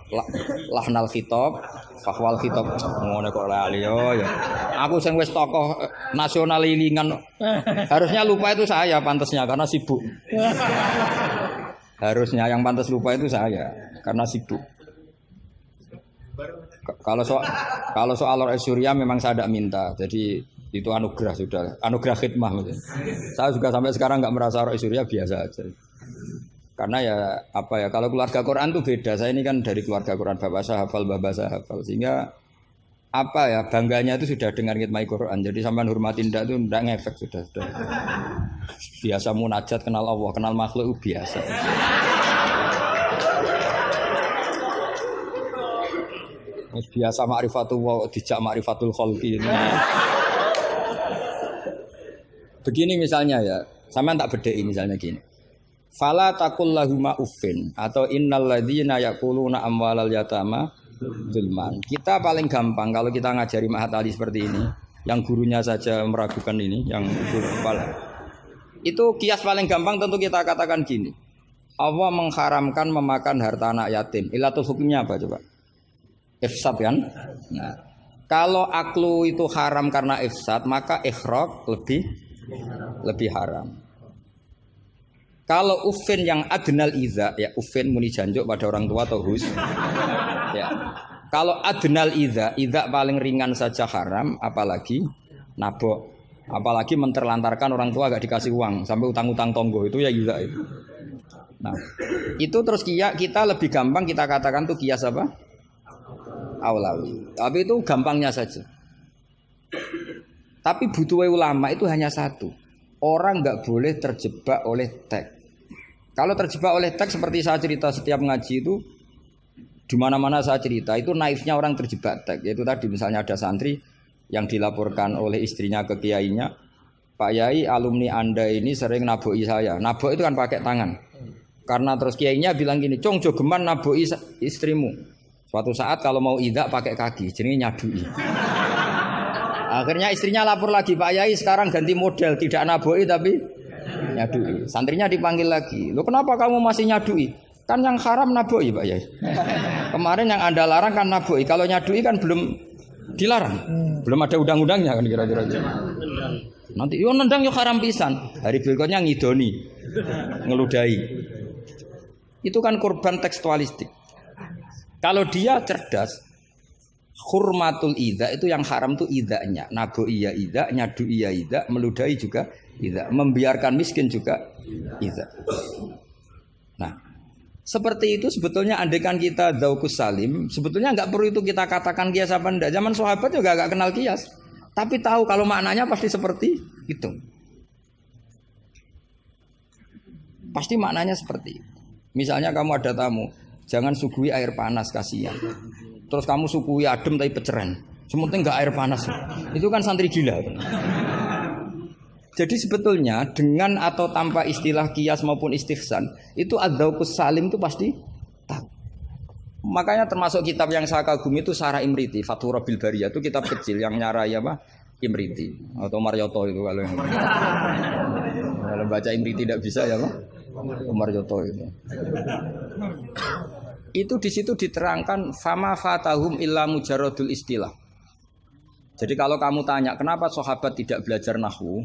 Lahnal khitab, fahwal khitab. Ngono kok lali yo ya. Aku sing wis tokoh nasional ilingan. Harusnya lupa itu saya pantasnya karena sibuk. Harusnya yang pantas lupa itu saya karena sibuk. Kalau soal Surya memang saya tidak minta. Jadi itu anugerah sudah, anugerah khidmah. Saya juga sampai sekarang nggak merasa Rois Surya biasa aja. Karena ya apa ya, kalau keluarga Quran tuh beda. Saya ini kan dari keluarga Quran, bapak saya hafal, bapak saya hafal, sehingga apa ya bangganya itu sudah dengan khidmah Quran. Jadi sampai hormatin ndak itu ndak ngefek sudah. Biasa munajat, kenal Allah, kenal makhluk biasa. Biasa ma'rifatullah dijak ma'rifatul khalqi. Begini misalnya ya, sama tak bedai misalnya gini. Fala taqul lahuma uffin atau innal ladzina yaquluna amwalal yatama zulman. Kita paling gampang kalau kita ngajari Mahat Ali seperti ini, yang gurunya saja meragukan ini, yang guru kepala. Itu kias paling gampang tentu kita katakan gini. Allah mengharamkan memakan harta anak yatim. Ilatul hukumnya apa coba? Ifsad kan? Nah, kalau aklu itu haram karena ifsad, maka ikhraq lebih haram. Kalau ufin yang adnal iza, ya ufin muni janjuk pada orang tua atau hus. Ya. Kalau adnal iza paling ringan saja haram, apalagi nabok, apalagi menterlantarkan orang tua gak dikasih uang sampai utang-utang tonggo itu ya iza itu. Nah, itu terus kita lebih gampang kita katakan tuh kias apa? Aulawi. Tapi itu gampangnya saja. Tapi butuh ulama itu hanya satu. Orang nggak boleh terjebak oleh teks. Kalau terjebak oleh teks seperti saya cerita setiap ngaji itu, di mana-mana saya cerita itu naifnya orang terjebak teks. Yaitu tadi misalnya ada santri yang dilaporkan oleh istrinya ke kiainya, Pak Yai alumni Anda ini sering naboi saya. Nabok itu kan pakai tangan. Karena terus kiainya bilang gini, Cong jogeman naboi istrimu. Suatu saat kalau mau idak pakai kaki, jadi nyadui. Akhirnya istrinya lapor lagi, Pak Yai sekarang ganti model, tidak naboi tapi nyadui. Santrinya dipanggil lagi, lo kenapa kamu masih nyadui? Kan yang haram naboi Pak Yai. Kemarin yang Anda larang kan naboi, kalau nyadui kan belum dilarang, belum ada undang-undangnya kan kira-kira. Nanti yo nendang yo haram pisan, hari berikutnya ngidoni, ngeludahi. Itu kan korban tekstualistik. Kalau dia cerdas, hurmatul idza itu yang haram tuh idzanya. Nabu iya idza, nyadu iya idza, meludahi juga idza, membiarkan miskin juga idza. Nah, seperti itu sebetulnya andaikan kita dzauqus salim, sebetulnya enggak perlu itu kita katakan kias apa enggak. Zaman sahabat juga enggak kenal kias, tapi tahu kalau maknanya pasti seperti itu. Pasti maknanya seperti itu. Misalnya kamu ada tamu, jangan suguhi air panas, kasihan. Terus kamu suguhi adem tapi peceren. Sementing enggak air panas. Itu kan santri gila. Jadi sebetulnya dengan atau tanpa istilah kias maupun istihsan, itu adzauqus salim itu pasti tahu. Makanya termasuk kitab yang saya kagumi itu Sarah Imriti, Fathur Rabbil Bariyah, itu kitab kecil yang nyarai apa? Imriti atau Marioto itu kalau baca Imriti tidak bisa ya Pak. Marioto itu. Itu di situ diterangkan fama fatahum illa mujarradul istilah. Jadi kalau kamu tanya kenapa sahabat tidak belajar nahwu,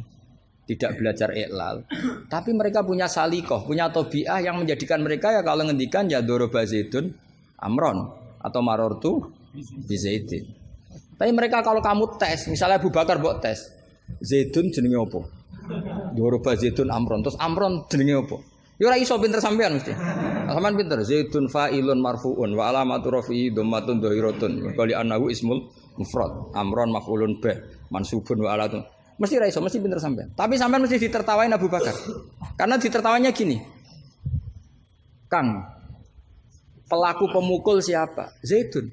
tidak belajar i'lal, tapi mereka punya salikoh, punya tobiah yang menjadikan mereka ya kalau ngendikan ya doroba zaidun amron atau marortu bi zaidin. Tapi mereka kalau kamu tes, misalnya Abu Bakar buat tes, zaidun jenenge apa? Doroba zaidun amron, terus amron jenenge apa? Ya ora iso pinter sampean mesti. Sampean pinter zaidun fa'ilun marfu'un wa alamatu rafi'i dhammatun dhahiratun qali annahu ismul mufrad amron maf'ulun bih mansubun wa alatun. Mesti ra iso, mesti pinter sampean. Tapi sampean mesti ditertawain Abu Bakar. Karena ditertawanya gini. Kang, pelaku pemukul siapa? Zaidun.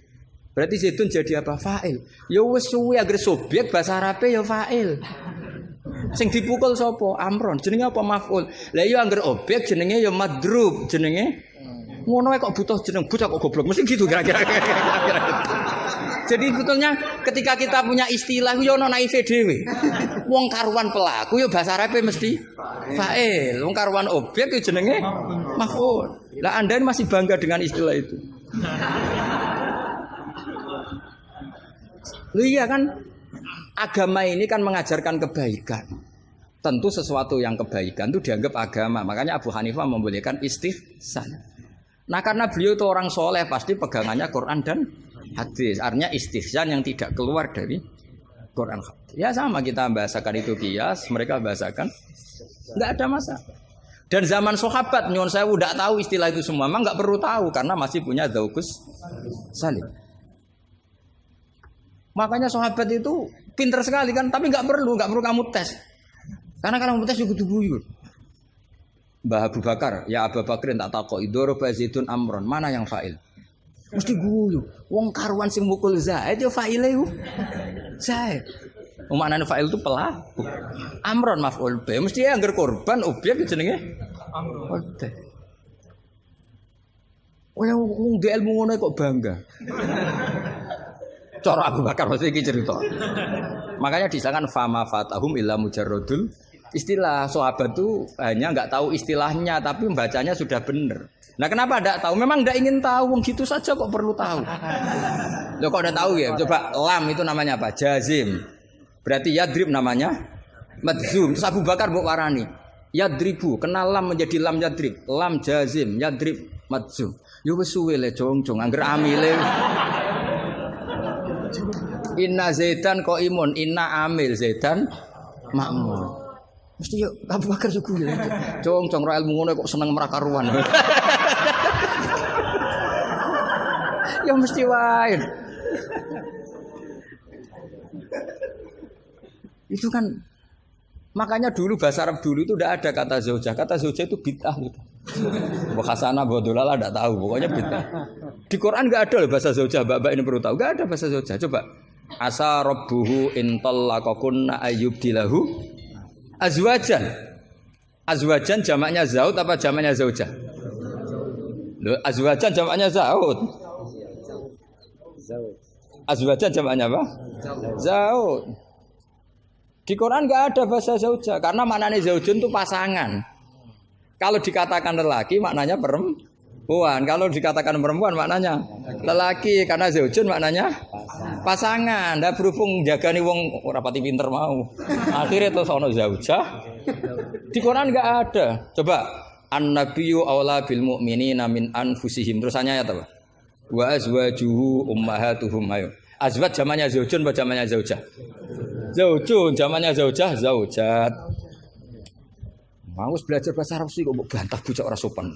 Berarti Zaidun jadi apa? Fa'il. Ya wis suwi agar subjek bahasa Arabe ya fa'il. Sing dipukul sapa? Amron. Jenenge apa? Maf'ul. Lah iya angger objek jenenge ya madrub, jenenge ngono kok butuh jeneng bocah kok goblok. Mesti gitu kira-kira. Jadi sebetulnya ketika kita punya istilah yo ono naife dhewe. Wong karuan pelaku ya bahasa Arabe mesti fa'il. Wong karuan objek ya jenenge maf'ul. Lah Anda ini masih bangga dengan istilah itu. Loh iya kan? Agama ini kan mengajarkan kebaikan. Tentu sesuatu yang kebaikan itu dianggap agama. Makanya Abu Hanifah membolehkan istihsan. Nah karena beliau itu orang soleh pasti pegangannya Quran dan hadis. Artinya istihsan yang tidak keluar dari Quran. Ya sama kita bahasakan itu qiyas, mereka bahasakan nggak ada masalah. Dan zaman sahabat nyuwun saya udah tahu istilah itu semua, memang nggak perlu tahu karena masih punya dzauqus salim. Makanya sahabat itu pinter sekali kan, tapi nggak perlu kamu tes. Karena kalau kamu tes juga dibuyur. Mbah Abu Bakar, ya Abu Bakrin tak takok idoroba zaitun amron, mana yang fa'il? Mesti guyu. Wong karuan sing mukul Zaid ya fa'ile yo. Zaid. Maknane fa'il itu pelaku. Amron maf'ul bi. Mesti angger korban objek jenenge amron. Oleh wong di ilmu ngono kok bangga. Cara Abu Bakar mesti iki cerita. Makanya disangkan fama fatahum illa mujarradul istilah. Sahabat itu hanya enggak tahu istilahnya tapi membacanya sudah benar. Nah kenapa enggak tahu? Memang enggak ingin tahu, wong gitu saja kok perlu tahu. Loh kok udah tahu ya? Coba lam itu namanya apa? Jazim. Berarti yadrib namanya madzum. Terus Abu Bakar mbok warani. Yadribu, kenal lam menjadi lam yadrib. Lam jazim, yadrib madzum. Yo wis suwe le jong-jong angger amile. Inna Zaidan qaimun, inna amil Zaidan makmur. Mesti yo Abu Bakar suku ya. Cong-cong ra ilmu ngono kok seneng merakaruan. Ya mesti wae. Itu kan makanya dulu bahasa Arab dulu itu tidak ada kata zaujah. Kata zaujah itu bid'ah gitu. Hasanah bodolala tidak tahu, pokoknya bid'ah. Di Quran enggak ada loh bahasa zaujah. Mbak-mbak ini perlu tahu, enggak ada bahasa zaujah. Coba. Asa rabbuhu in talaqakunna ayyubdilahu azwajan. Azwajan jamaknya zaud apa jamaknya zaujah? Loh, azwajan jamaknya zaud. Azwajan jamaknya apa? Zaud. Di Quran nggak ada bahasa zaujah karena maknanya zaujun itu pasangan. Kalau dikatakan lelaki maknanya perempuan. Kalau dikatakan perempuan maknanya lelaki karena zaujun maknanya pasangan. Ndak berhubung jagani wong ora pati pinter mau. Akhirnya terus ono zaujah. Di Quran nggak ada. Coba an-nabiyyu aula bil mu'minina min anfusihim. Terusannya apa? Wa azwajuhu ummahatuhum. Ayo. Azwaj zamannya zaujun apa zamannya zaujah? Zaujun, zamannya zaujah, zaujat. Mau belajar bahasa Arab sih kok bantah bocah ora sopan.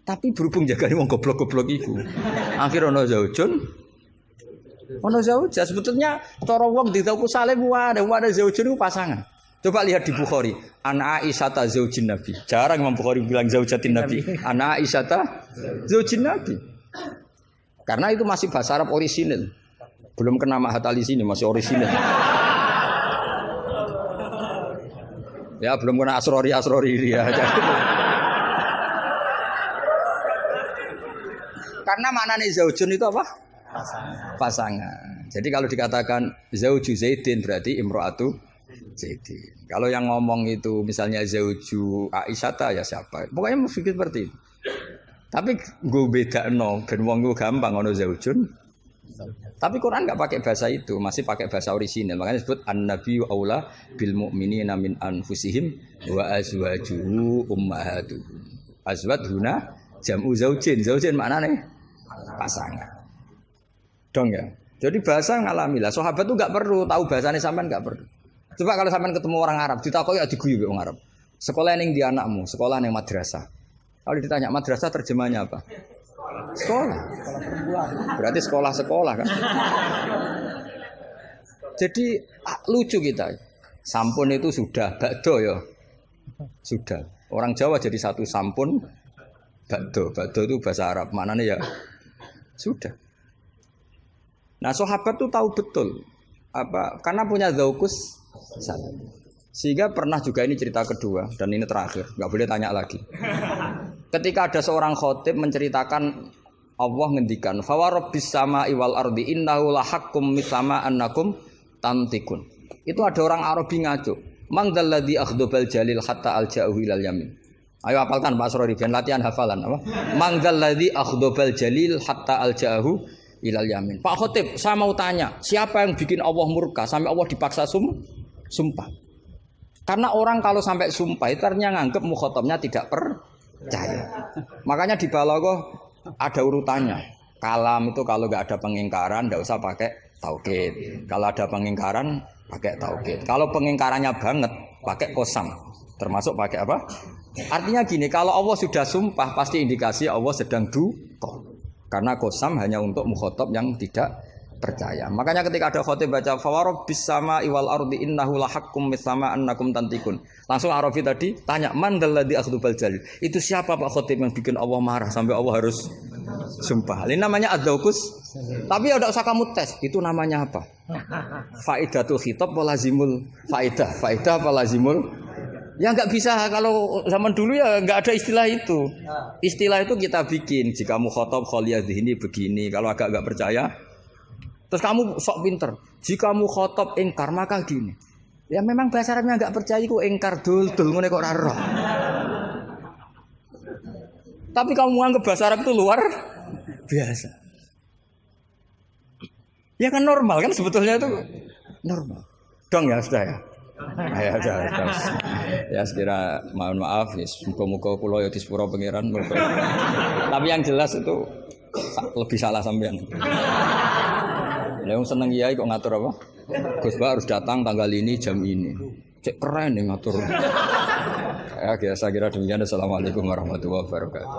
Tapi berhubung jagane wong goblok-goblok iku. Akhir ono zaujun. Ono zaujah sebetulnya cara wong ditaku salim wae, ada zaujun itu pasangan. Coba lihat di Bukhari, Ana Aisyata zaujin Nabi. Jarang Imam Bukhari bilang zaujatin Nabi. Ana Aisyata zaujin Nabi. Karena itu masih bahasa Arab orisinil. Belum kena Mahat Ali sini masih orisinil. Ya belum kena asrori ya. Karena maknanya zaujun itu apa? Pasangan. Jadi kalau dikatakan zauju Zaidin berarti imro'atu Zaidin. Kalau yang ngomong itu misalnya zauju Aisyata ya siapa? Pokoknya mesti seperti itu. Tapi gue beda no, ben wong gue gampang ono zaujun. Tapi Quran enggak pakai bahasa itu, masih pakai bahasa orisinal. Makanya disebut an-nabiyyu aula bil mu'minina min anfusihim wa azwajuhu ummahatuhum. Azwaj huna jam'u zaujin. Zaujin maknane pasangan. Dong ya. Jadi bahasa ngalamilah. Sahabat itu enggak perlu tahu bahasane sampean enggak perlu. Coba kalau sampean ketemu orang Arab, ditakoki ya diguyu wong Arab. Sekolah ning di anakmu, sekolah ning madrasah. Kalau ditanya madrasah terjemahnya apa? Sekolah. Berarti sekolah-sekolah kan. Jadi lucu kita. Sampun itu sudah bakdo ya. Sudah. Orang Jawa jadi satu sampun bakdo. Bakdo itu bahasa Arab. Maknanya ya sudah. Nah, sahabat tuh tahu betul apa karena punya dzauqus salim. Sehingga pernah juga ini cerita kedua dan ini terakhir, nggak boleh tanya lagi. Ketika ada seorang khotib menceritakan Allah ngendikan, "Fa wa rabbis samai wal ardi innahu lahaqqum mithama annakum tantikun. Itu ada orang Arabi ngaco. Mangdalladzi akhdobal jalil hatta alja'u ilal yamin. Ayo hafalkan Pak Asrori, biar latihan hafalan apa? Mangdalladzi akhdobal jalil hatta alja'u ilal yamin. Pak Khotib, saya mau tanya, siapa yang bikin Allah murka sampai Allah dipaksa sumpah? Karena orang kalau sampai sumpah itu artinya nganggep mukhotomnya tidak percaya. Makanya di balaghah ada urutannya. Kalam itu kalau nggak ada pengingkaran, nggak usah pakai taukid. Kalau ada pengingkaran, pakai taukid. Kalau pengingkarannya banget, pakai kosam. Termasuk pakai apa? Artinya gini, kalau Allah sudah sumpah, pasti indikasi Allah sedang duka. Karena kosam hanya untuk mukhotob yang tidak percaya. Makanya ketika ada khotib baca fawarabbis sama iwal ardi innahu lahaqqum mitsama annakum tantikun. Langsung Arafi tadi tanya man dalladzi akhdubal jalil. Itu siapa Pak Khotib yang bikin Allah marah sampai Allah harus sumpah. Ini namanya adzaukus. Tapi ya enggak usah kamu tes. Itu namanya apa? Faidatul khitab wa lazimul faidah. Faidah apa lazimul? Ya enggak bisa, kalau zaman dulu ya enggak ada istilah itu. Istilah itu kita bikin. Jika mukhatab khaliyah ini begini, kalau agak enggak percaya terus kamu sok pinter. Jika mukhatab ingkar maka gini. Ya memang bahasa Arabnya enggak percaya ku ingkar dul ngene kok ora roh. Tapi kamu anggap bahasa Arab itu luar biasa. Ya kan normal kan sebetulnya itu normal. Dong ya sudah ya. Ya sudah. Ya sekira mohon maaf ya muga-muga kula ya disepuro pangeran. Tapi yang jelas itu lebih salah sampean. Yang seneng kiai kok ngatur apa? Gus Ba harus datang tanggal ini jam ini. Cek keren nih ngatur. Ya, saya kira demikian. Assalamualaikum warahmatullahi wabarakatuh.